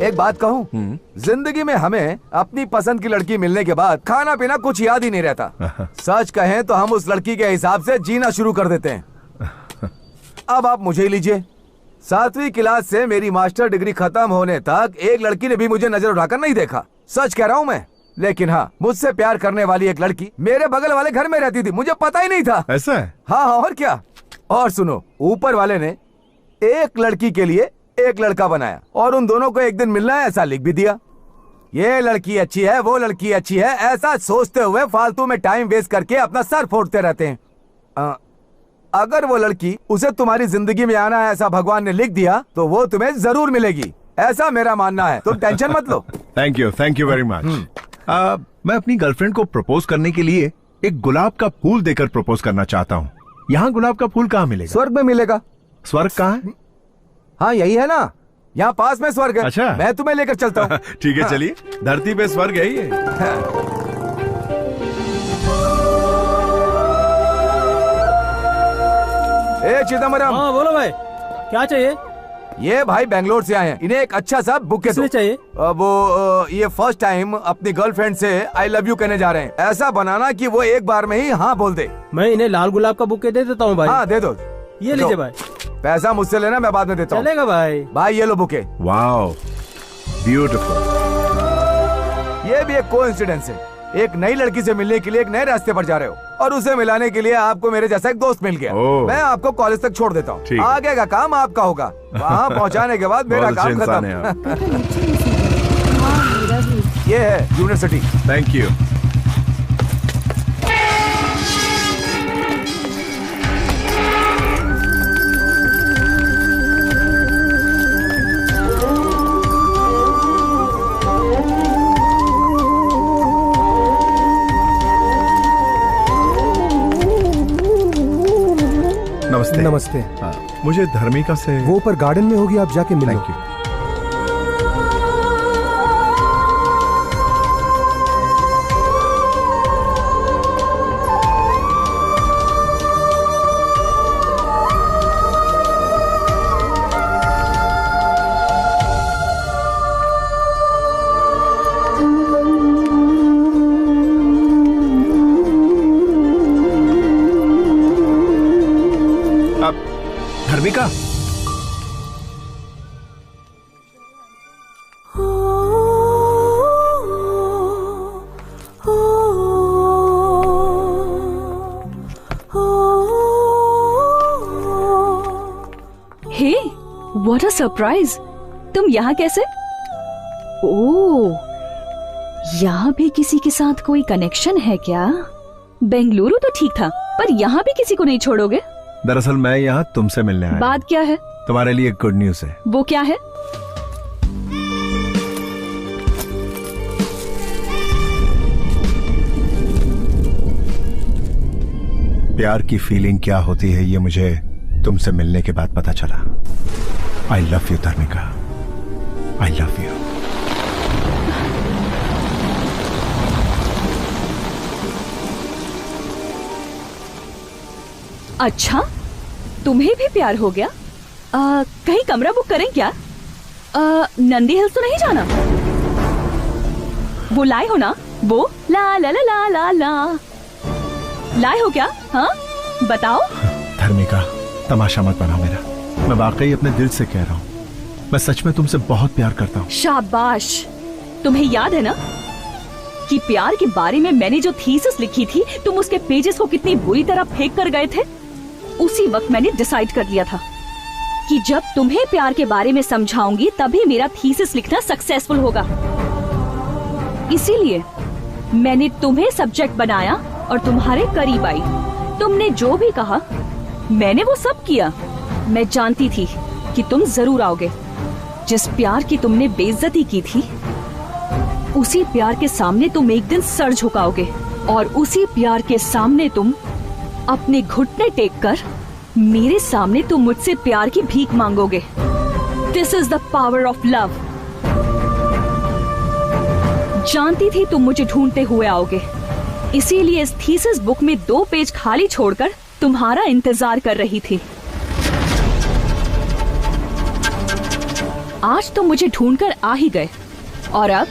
एक बात कहूँ, जिंदगी में हमें अपनी पसंद की लड़की मिलने के बाद खाना पीना कुछ याद ही नहीं रहता। सच कहें तो हम उस लड़की के हिसाब से जीना शुरू कर देते हैं। अब आप मुझे ही लीजिए, 7वीं क्लास से मेरी मास्टर डिग्री खत्म होने तक एक लड़की ने भी मुझे नजर उठाकर नहीं देखा। सच कह रहा हूँ मैं। लेकिन हाँ, मुझसे प्यार करने वाली एक लड़की मेरे बगल वाले घर में रहती थी, मुझे पता ही नहीं था। ऐसा है? हाँ, और क्या। और सुनो, ऊपर वाले ने एक लड़की के लिए एक लड़का बनाया और उन दोनों को एक दिन मिलना है ऐसा लिख भी दिया। ये लड़की अच्छी है, वो लड़की अच्छी है, ऐसा सोचते हुए फालतू में टाइम वेस्ट करके अपना सर फोड़ते रहते हैं। अगर वो लड़की उसे तुम्हारी जिंदगी में आना है ऐसा भगवान ने लिख दिया तो वो तुम्हें जरूर मिलेगी, ऐसा मेरा मानना है। तुम टेंशन मत लो। Thank you very much. मैं अपनी गर्लफ्रेंड को प्रपोज करने के लिए एक गुलाब का फूल देकर प्रपोज करना चाहता हूँ। यहाँ गुलाब का फूल कहाँ मिलेगा? स्वर्ग में मिलेगा। स्वर्ग कहाँ है? हाँ यही है ना, यहाँ पास में स्वर्ग है। अच्छा, मैं तुम्हें लेकर चलता हूँ। ठीक है चलिए, धरती पे स्वर्ग है ये। ए चिदम्बरम। हाँ बोलो भाई, क्या चाहिए? ये भाई बेंगलोर से आए हैं, इन्हें एक अच्छा सा बुके दो। चाहिए? ये फर्स्ट टाइम अपनी गर्लफ्रेंड से आई लव यू कहने जा रहे हैं। ऐसा बनाना कि वो एक बार में ही हाँ बोल दे। मैं इन्हें लाल गुलाब का बुके दे देता हूँ भाई। हाँ दे दो। ये लीजिए भाई। पैसा मुझसे लेना, मैं बाद में देता हूँ। चलेगा भाई। भाई ये लो बुके। Wow beautiful. ये भी एक कोइंसिडेंस है, एक नई लड़की से मिलने के लिए एक नए रास्ते पर जा रहे हो और उसे मिलाने के लिए आपको मेरे जैसा एक दोस्त मिल गया। मैं आपको कॉलेज तक छोड़ देता हूँ, आगे का काम आपका होगा। वहाँ पहुँचाने के बाद मेरा काम खत्म। ये है यूनिवर्सिटी। Thank you. नमस्ते। नमस्ते। मुझे धर्मिका से वो ऊपर गार्डन में होगी, आप जाके मिलो। Thank you. Dharmika, hey, what a surprise! तुम यहाँ कैसे? ओह, यहाँ भी किसी के साथ कोई कनेक्शन है क्या? बेंगलुरु तो ठीक था, पर यहाँ भी किसी को नहीं छोड़ोगे? दरअसल मैं यहाँ तुमसे मिलने आया। बात क्या है? तुम्हारे लिए गुड न्यूज है। वो क्या है? प्यार की फीलिंग क्या होती है ये मुझे तुमसे मिलने के बाद पता चला। I love you Dharmika, I love you. अच्छा, तुम्हें भी प्यार हो गया? कहीं कमरा बुक करें क्या? नंदी हिल्स तो नहीं जाना? वो लाए हो ना? वो ला ला ला ला ला ला लाए हो क्या? हाँ बताओ। धर्मिका, तमाशा मत बनाओ मेरा। मैं वाकई अपने दिल से कह रहा हूँ, मैं सच में तुमसे बहुत प्यार करता हूँ। शाबाश। तुम्हें याद है ना कि प्यार के बारे में मैंने जो थीसिस लिखी थी, तुम उसके पेजेस को कितनी बुरी तरह फेंक कर गए थे? उसी वक्त मैंने डिसाइड कर लिया था कि जब तुम्हें प्यार के बारे में समझाऊंगी तभी मेरा थीसिस लिखना सक्सेसफुल होगा। इसीलिए मैंने तुम्हें सब्जेक्ट बनाया और तुम्हारे करीब आई। तुमने जो भी कहा मैंने वो सब किया। मैं जानती थी कि तुम जरूर आओगे। जिस प्यार की तुमने बेइज्जती की थी, उसी प्यार के सामने तुम एक दिन सर झुकाओगे और उसी प्यार के सामने तुम अपने घुटने टेक कर मेरे सामने तुम मुझसे प्यार की भीख मांगोगे। This is the power of love. जानती थी तुम मुझे ढूंढते हुए आओगे, इसीलिए इस थीसिस बुक में 2 पेज खाली छोड़कर तुम्हारा इंतजार कर रही थी। आज तुम मुझे ढूंढकर आ ही गए और अब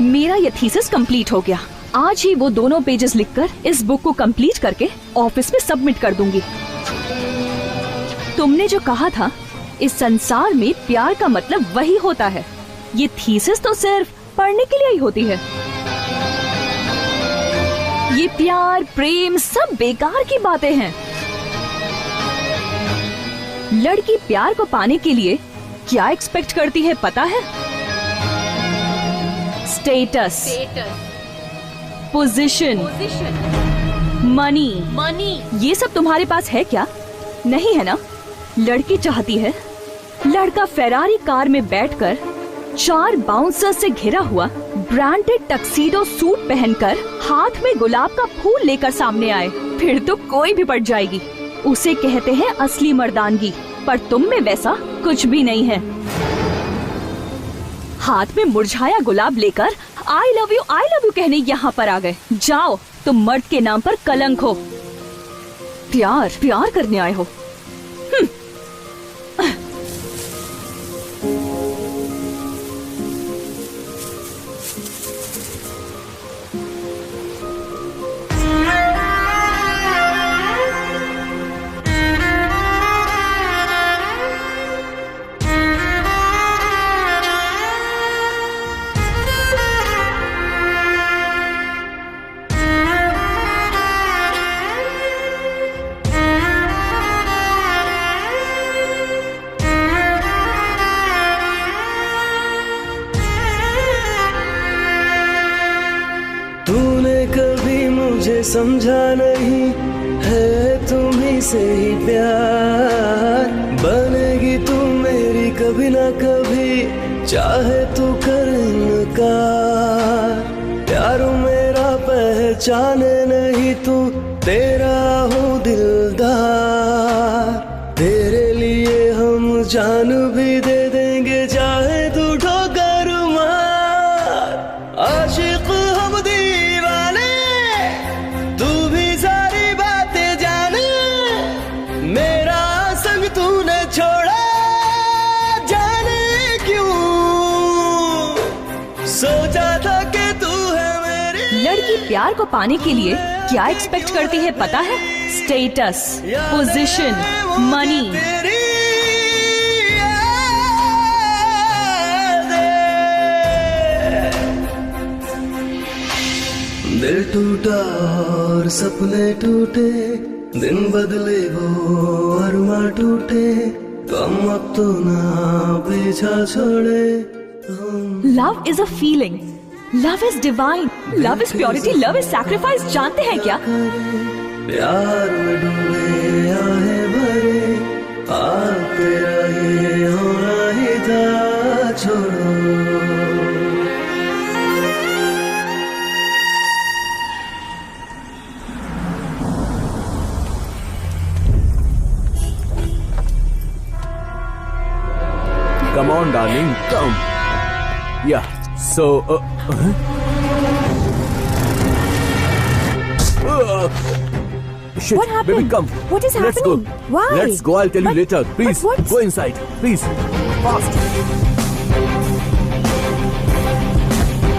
मेरा यह थीसिस कंप्लीट हो गया। आज ही वो दोनों पेजेस लिखकर इस बुक को कंप्लीट करके ऑफिस में सबमिट कर दूंगी। तुमने जो कहा था इस संसार में प्यार का मतलब वही होता है, ये थीसिस तो सिर्फ पढ़ने के लिए ही होती है। ये प्यार प्रेम सब बेकार की बातें हैं। लड़की प्यार को पाने के लिए क्या एक्सपेक्ट करती है पता है? Status, position, money. ये सब तुम्हारे पास है क्या? नहीं है ना? लड़की चाहती है लड़का फेरारी कार में बैठकर 4 बाउंसर से घिरा हुआ ब्रांडेड टक्सीडो सूट पहनकर हाथ में गुलाब का फूल लेकर सामने आए, फिर तो कोई भी पट जाएगी। उसे कहते हैं असली मर्दानगी, पर तुम में वैसा कुछ भी नहीं है। हाथ में मुरझाया गुलाब लेकर आई लव यू कहने यहाँ पर आ गए। जाओ, तुम मर्द के नाम पर कलंक हो। प्यार करने आए हो। समझा नहीं है तुम्हीं से ही प्यार, बनेगी तू मेरी कभी ना कभी, चाहे तू कर इनकार। प्यार मेरा पहचाने नहीं तू, तेरा हूँ दिलदार। तेरे लिए हम जान भी दे देंगे, चाहे तू ठोकर मार। आशिक हम दीवाने, तू भी सारी बातें जाने। मेरा संग तूने छोड़ा, जाने क्यों। सोचा था कि तू है मेरी। लड़की प्यार को पाने के लिए क्या एक्सपेक्ट करती है पता है? Status, position, money. दिल टूटा और सपने टूटे, दिन बदले वो अरमा टूटे। तुम अब तो ना पीछा छोड़े। Love is a feeling, love is divine, love is purity, love is sacrifice. जानते हैं क्या? प्यार में डूबे आहे भरे, आप तेरा ये होना ही था। छोड़ो Come on, darling, come. Yeah. So. Shit, What happened? baby, come. What is Let's happening? go. Why? Let's go. I'll tell you later. Please, what's- go inside. Please, fast.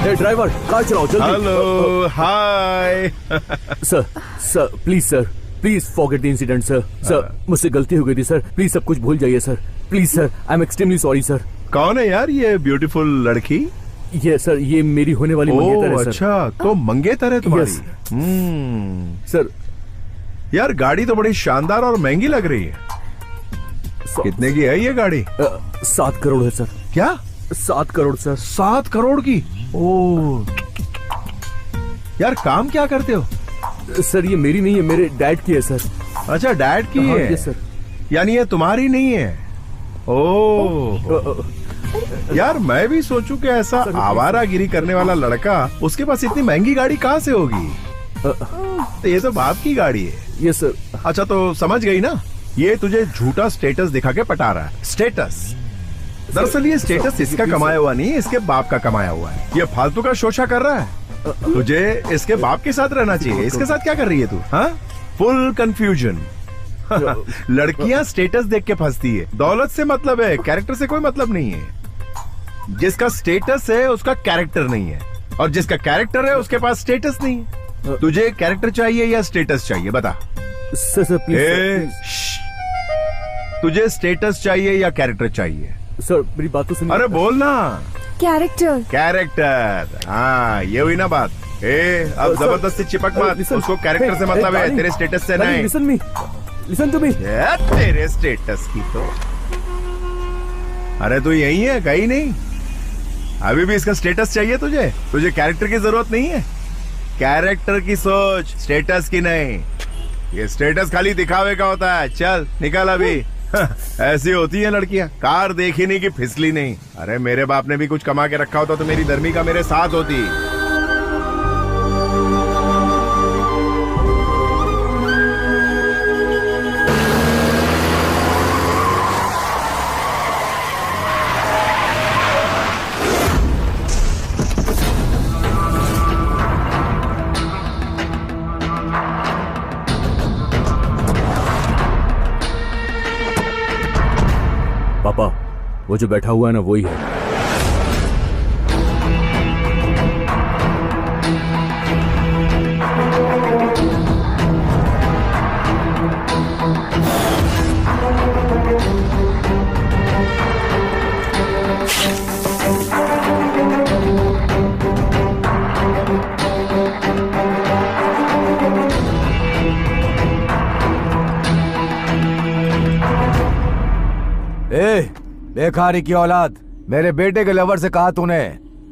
Hey, driver, car चलाओ जल्दी. Hello, hi. Sir, please, sir. Please forget the incident, sir. Sir, मुझसे गलती हो गई थी, सर. Please सब कुछ भूल जाइए, sir. Please, sir. I'm extremely sorry, sir. कौन है यार ये ब्यूटीफुल लड़की? ये सर, ये मेरी होने वाली मंगेतर है, सर. अच्छा, तो मंगेतर है तुम्हारी? सर, यार गाड़ी तो बड़ी शानदार और महंगी लग रही है। कितने की है ये गाड़ी? 7 करोड़ है, सर. क्या? 7 करोड़, सर. 7 करोड़ की? ओह, यार काम क्या करते हो? सर, ये मेरी नहीं है, मेरे डैड की है, सर. अच्छा, डैड की हाँ, है? yes, sir. यानी ये तुम्हारी नहीं है? ओह, यार मैं भी सोचूं कि ऐसा आवारागिरी करने वाला लड़का, उसके पास इतनी महंगी गाड़ी कहाँ से होगी? तो ये तो बाप की गाड़ी है। Yes sir. अच्छा, तो समझ गई ना, ये तुझे झूठा स्टेटस दिखा के पटा रहा है। स्टेटस, दरअसल ये स्टेटस इसका कमाया हुआ नहीं, इसके बाप का कमाया हुआ है। ये फालतू का शोशा कर रहा है। तुझे इसके बाप के साथ रहना चाहिए, इसके साथ क्या कर रही है तू? हाँ, फुल कंफ्यूजन। लड़कियां स्टेटस देख के फंसती है। दौलत से मतलब है, कैरेक्टर से कोई मतलब नहीं है। जिसका स्टेटस है उसका कैरेक्टर नहीं है, और जिसका कैरेक्टर है उसके पास स्टेटस नहीं है। तुझे कैरेक्टर चाहिए या स्टेटस चाहिए, बता। Sir please. तुझे स्टेटस चाहिए या कैरेक्टर चाहिए? सर मेरी बात तो सुनिए। अरे बोल ना। कैरेक्टर। कैरेक्टर, हाँ ये हुई ना बात। अब जबरदस्ती चिपक मत, उसको कैरेक्टर से मतलब है, तेरे स्टेटस से नहीं। Listen to me. तेरे स्टेटस की तो, अरे तू यही है, कहीं नहीं। अभी भी इसका स्टेटस चाहिए तुझे? तुझे कैरेक्टर की जरूरत नहीं है। कैरेक्टर की सोच, स्टेटस की नहीं। ये स्टेटस खाली दिखावे का होता है। चल निकल अभी। ऐसी होती है लड़कियां, कार देखी नहीं कि फिसली नहीं। अरे मेरे बाप ने भी कुछ कमा के रखा होता तो मेरी धर्मिका मेरे साथ होती। पापा, वो जो बैठा हुआ है ना वही है। बेकारी की औलाद, मेरे बेटे के लवर से कहा तूने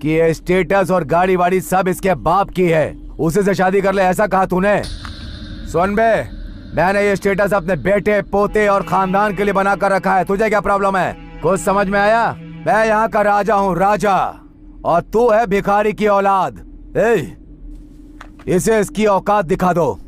कि ये स्टेटस और गाड़ी वाड़ी सब इसके बाप की है, उसी से शादी कर ले, ऐसा कहा तूने? सुन बे, मैंने ये स्टेटस अपने बेटे, पोते और खानदान के लिए बना कर रखा है। तुझे क्या प्रॉब्लम है? कुछ समझ में आया? मैं यहाँ का राजा हूँ, राजा, और तू है भिखारी की औलाद। इसे इसकी औकात दिखा दो।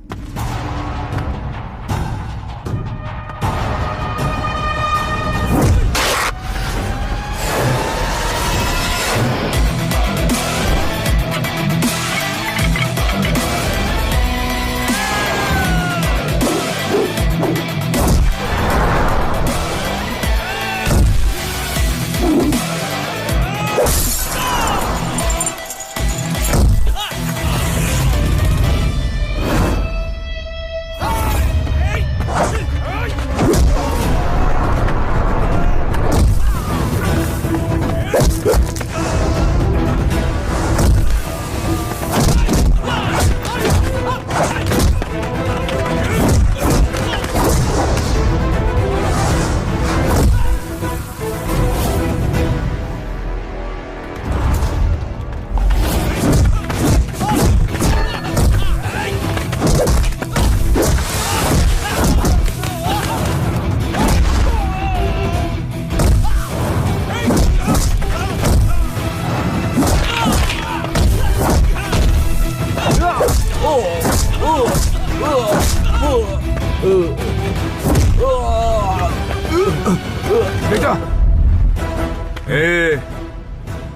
बेटा,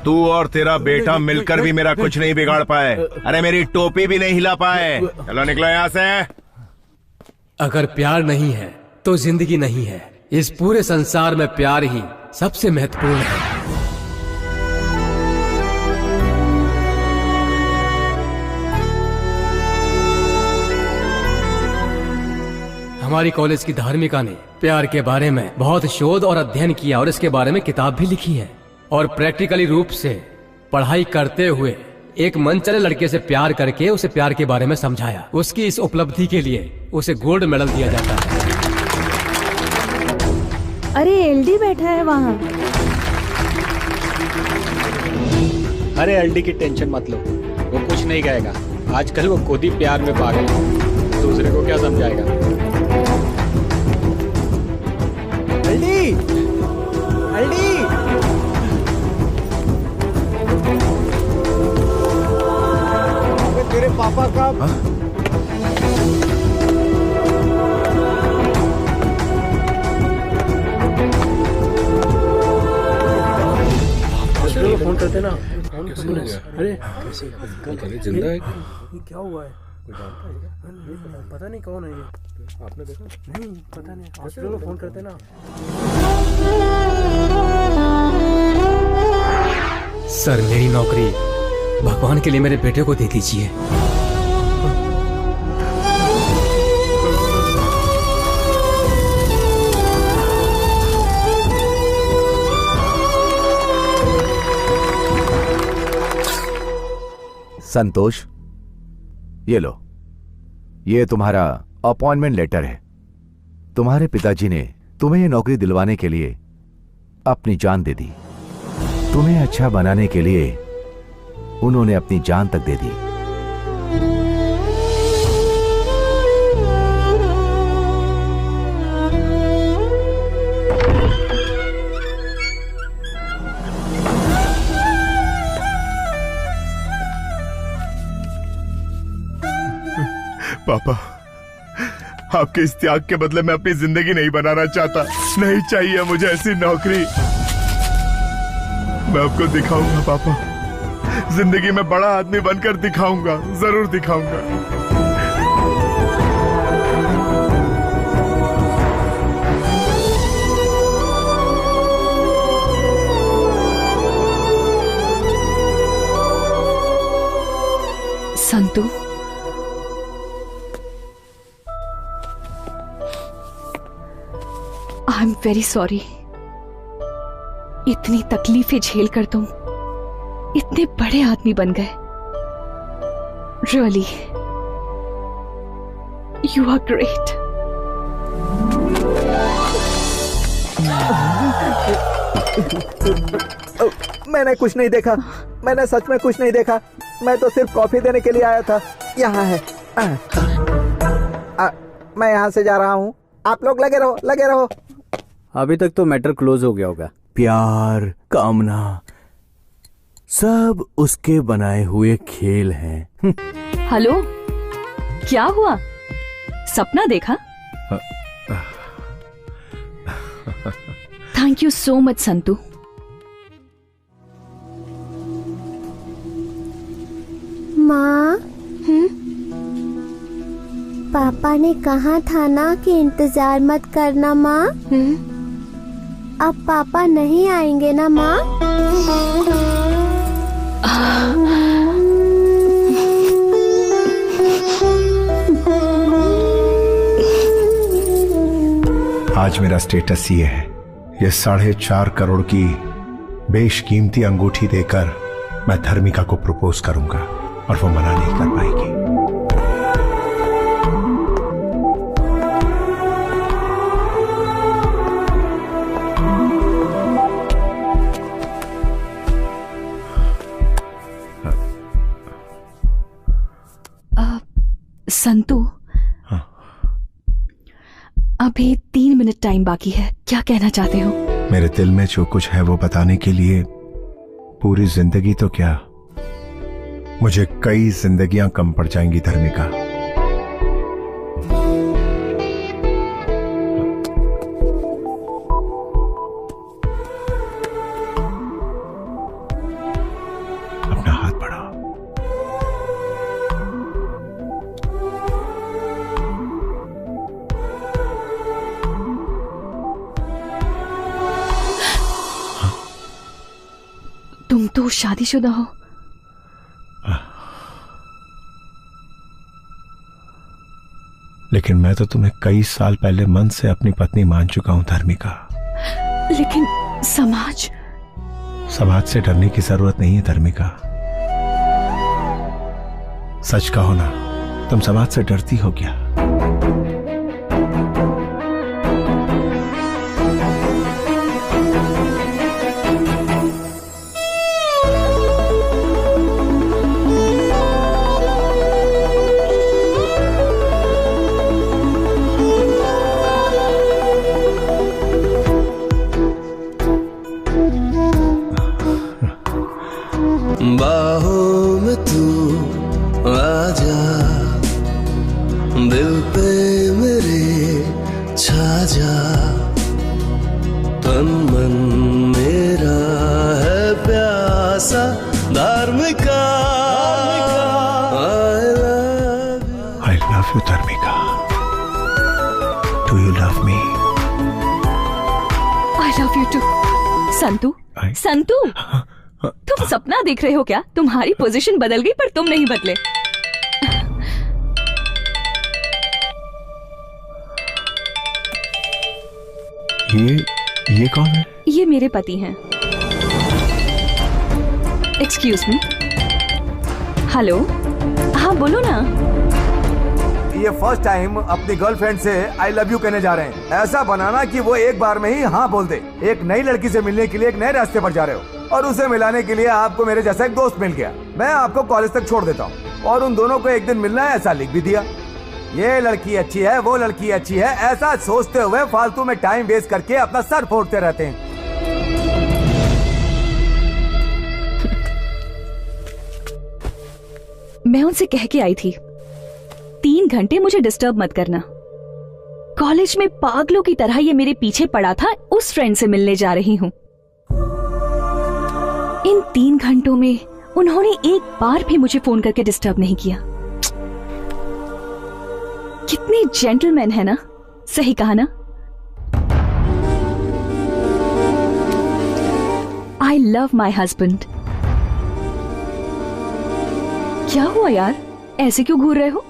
तू और तेरा बेटा मिलकर भी मेरा कुछ नहीं बिगाड़ पाए। अरे मेरी टोपी भी नहीं हिला पाए। चलो निकलो यहाँ से। अगर प्यार नहीं है तो जिंदगी नहीं है। इस पूरे संसार में प्यार ही सबसे महत्वपूर्ण है। हमारी कॉलेज की धार्मिका ने प्यार के बारे में बहुत शोध और अध्ययन किया और इसके बारे में किताब भी लिखी है, और प्रैक्टिकली रूप से पढ़ाई करते हुए एक मनचले लड़के से प्यार करके उसे प्यार के बारे में समझाया। उसकी इस उपलब्धि के लिए उसे गोल्ड मेडल दिया जाता है। अरे एलडी बैठा है वहाँ। अरे एलडी की टेंशन मत लो, वो कुछ नहीं कहेगा। आजकल वो खुद ही प्यार में पागल है, दूसरे को क्या समझाएगा। एलडी, एलडी, तेरे पापा का फोन करते ना। अरे जिंदा है? क्या हुआ है? पता नहीं कौन है ये। आपने देखा? नहीं पता नहीं। हॉस्पिटल में फोन करते ना। सर मेरी नौकरी भगवान के लिए मेरे बेटे को दे दीजिए। संतोष, ये लो, ये तुम्हारा अपॉइंटमेंट लेटर है। तुम्हारे पिताजी ने तुम्हें ये नौकरी दिलवाने के लिए अपनी जान दे दी। तुम्हें अच्छा बनाने के लिए उन्होंने अपनी जान तक दे दी। आपके इस त्याग के बदले मैं अपनी जिंदगी नहीं बनाना चाहता। नहीं चाहिए मुझे ऐसी नौकरी। मैं आपको दिखाऊंगा पापा, जिंदगी में बड़ा आदमी बनकर दिखाऊंगा, जरूर दिखाऊंगा। संतु, आई एम वेरी सॉरी। इतनी तकलीफें झेलकर तुम इतने बड़े आदमी बन गए। Really, you are great. मैंने कुछ नहीं देखा, मैंने सच में कुछ नहीं देखा। मैं तो सिर्फ कॉफी देने के लिए आया था। यहाँ है। मैं यहाँ से जा रहा हूँ, आप लोग लगे रहो, लगे रहो। अभी तक तो मैटर क्लोज हो गया होगा। प्यार, कामना, सब उसके बनाए हुए खेल हैं। हेलो, क्या हुआ? सपना देखा? थैंक यू सो मच संतु। माँ, पापा ने कहा था ना कि इंतजार मत करना माँ। अब पापा नहीं आएंगे ना माँ? आज मेरा स्टेटस ये है, ये 4.5 करोड़ की बेशकीमती अंगूठी देकर मैं धर्मिका को प्रपोज करूंगा और वो मना नहीं कर पाएगी। संतु, अभी 3 मिनट टाइम बाकी है, क्या कहना चाहते हो? मेरे दिल में जो कुछ है वो बताने के लिए पूरी जिंदगी तो क्या, मुझे कई जिंदगियां कम पड़ जाएंगी धर्मिका। अपना हाथ बढ़ाओ। तुम तो शादीशुदा हो। लेकिन मैं तो तुम्हें कई साल पहले मन से अपनी पत्नी मान चुका हूं धर्मिका। लेकिन समाज से डरने की जरूरत नहीं है धर्मिका। सच कहो ना, तुम समाज से डरती हो क्या? बाहों में तू आजा, दिल पे मेरे छा जा, तन मन मेरा है प्यासा Dharmika. I love you धर्मिका। Do you love me? I love you too। संतु, संतु, तुम सपना देख रहे हो क्या? तुम्हारी पोजीशन बदल गई पर तुम नहीं बदले। ये कौन है? ये मेरे पति हैं। Excuse me. हेलो, हाँ बोलो ना। ये फर्स्ट टाइम अपनी गर्लफ्रेंड से आई लव यू कहने जा रहे हैं। ऐसा बनाना कि वो एक बार में ही हाँ बोल दे। एक नई लड़की से मिलने के लिए एक नए रास्ते पर जा रहे हो और उसे मिलाने के लिए आपको मेरे जैसा एक दोस्त मिल गया। मैं आपको कॉलेज तक छोड़ देता हूँ और उन दोनों को एक दिन मिलना है ऐसा लिख भी दिया। ये लड़की अच्छी है, वो लड़की अच्छी है, ऐसा सोचते हुए फालतू में टाइम वेस्ट करके अपना सर फोड़ते रहते हैं। मैं उनसे कह के आई थी 3 घंटे मुझे डिस्टर्ब मत करना। कॉलेज में पागलों की तरह ये मेरे पीछे पड़ा था, उस फ्रेंड से मिलने जा रही हूँ। इन 3 घंटों में उन्होंने एक बार भी मुझे फोन करके डिस्टर्ब नहीं किया। कितने जेंटलमैन है ना, सही कहा ना? I love my husband. क्या हुआ यार, ऐसे क्यों घूर रहे हो?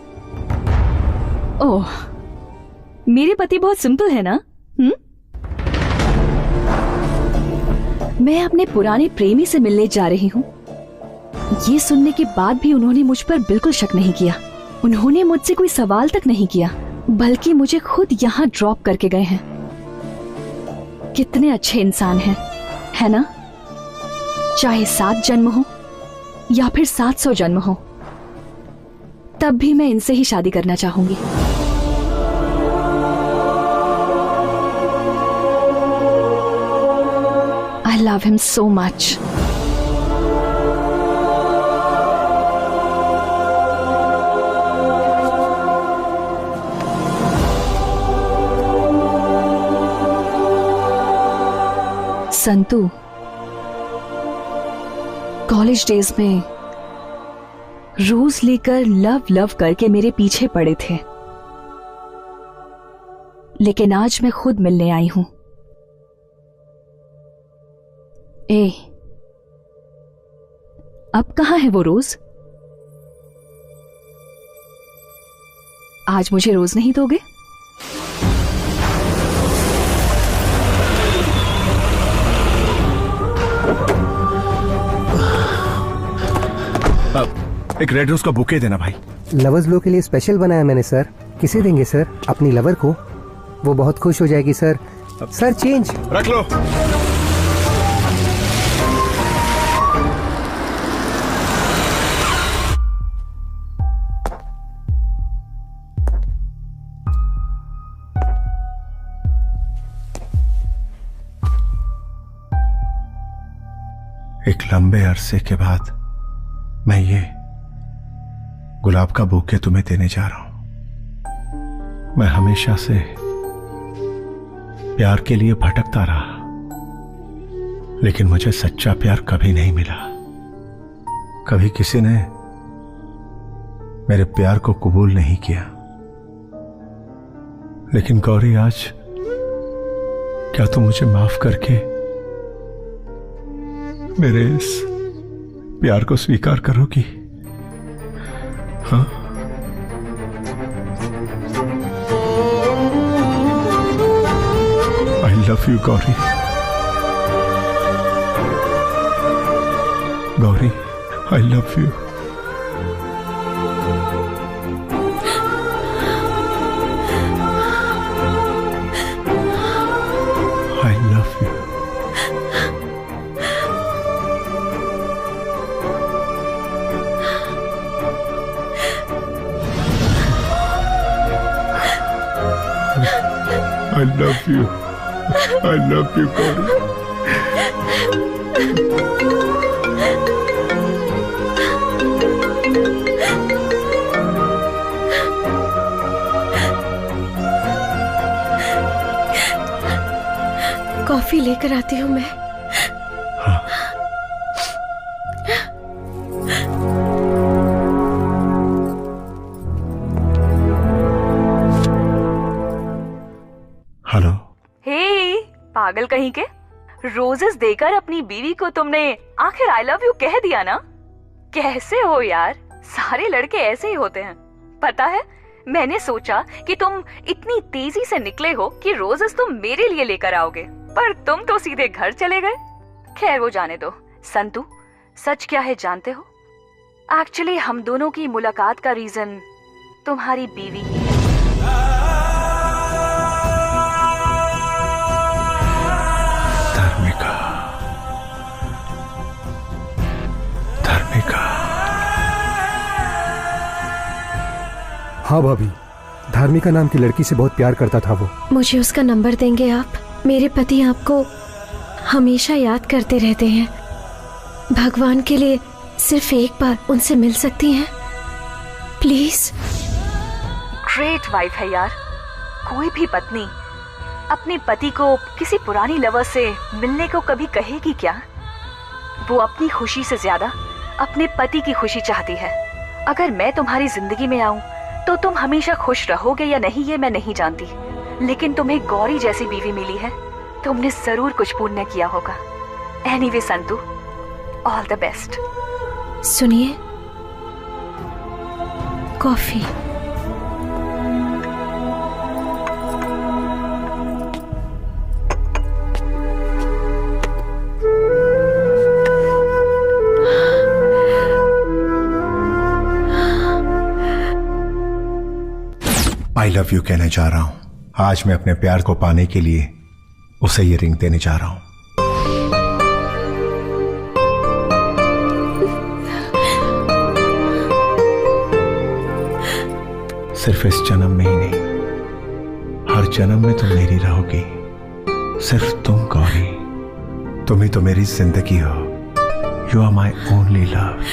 ओह, मेरे पति बहुत सिंपल है ना? मैं अपने पुराने प्रेमी से मिलने जा रही हूँ। ये सुनने के बाद भी उन्होंने मुझ पर बिल्कुल शक नहीं किया। उन्होंने मुझसे कोई सवाल तक नहीं किया, बल्कि मुझे खुद यहाँ ड्रॉप करके गए हैं। कितने अच्छे इंसान हैं, है ना? चाहे 7 जन्म हो या फिर 700 जन्म हो, तब भी मैं इनसे ही शादी करना चाहूंगी। I love him so much. Santu, college days में रोज लेकर लव लव करके मेरे पीछे पड़े थे, लेकिन आज मैं खुद मिलने आई हूं। अब कहां है वो रोज? आज मुझे रोज नहीं दोगे? एक रेड रोज का बुके देना भाई। लवर्स लो के लिए स्पेशल बनाया मैंने सर। किसे देंगे सर? अपनी लवर को, वो बहुत खुश हो जाएगी सर। सर चेंज रख लो। एक लंबे अरसे के बाद मैं ये गुलाब का बुके तुम्हें देने जा रहा हूं। मैं हमेशा से प्यार के लिए भटकता रहा, लेकिन मुझे सच्चा प्यार कभी नहीं मिला। कभी किसी ने मेरे प्यार को कबूल नहीं किया। लेकिन गौरी, आज क्या तुम मुझे माफ करके मेरे इस प्यार को स्वीकार करोगी? हाँ? आई love you Gauri. Gauri, I love you. I love you. I love you. I love you, Gauri. Coffee लेकर आती हूँ मैं। हेलो। हे पागल कहीं के, रोजेस देकर अपनी बीवी को तुमने आखिर आई लव यू कह दिया ना? कैसे हो यार, सारे लड़के ऐसे ही होते हैं। पता है, मैंने सोचा कि तुम इतनी तेजी से निकले हो कि रोजेस तुम मेरे लिए लेकर आओगे, पर तुम तो सीधे घर चले गए। खैर वो जाने दो। संतू, सच क्या है जानते हो? एक्चुअली हम दोनों की मुलाकात का रीजन तुम्हारी बीवी ही है। हाँ भाभी, धार्मिका नाम की लड़की से बहुत प्यार करता था वो। मुझे उसका नंबर देंगे आप? मेरे पति आपको हमेशा याद करते रहते हैं। भगवान के लिए सिर्फ एक बार उनसे मिल सकती हैं प्लीज? ग्रेट वाइफ है यार, कोई भी पत्नी अपने पति को किसी पुरानी लवर से मिलने को कभी कहेगी क्या? वो अपनी खुशी से ज्यादा अपने पति की खुशी चाहती है। अगर मैं तुम्हारी जिंदगी में आऊं तो तुम हमेशा खुश रहोगे या नहीं ये मैं नहीं जानती, लेकिन तुम्हें गौरी जैसी बीवी मिली है, तुमने जरूर कुछ पुण्य किया होगा। Anyway Santu, all the best. सुनिए, कॉफी। आई लव यू कहने जा रहा हूं। आज मैं अपने प्यार को पाने के लिए उसे ये रिंग देने जा रहा हूं। सिर्फ इस जन्म में ही नहीं, हर जन्म में तुम मेरी रहोगी। सिर्फ तुम गौरी, तुम ही तो मेरी जिंदगी हो। You are my only love.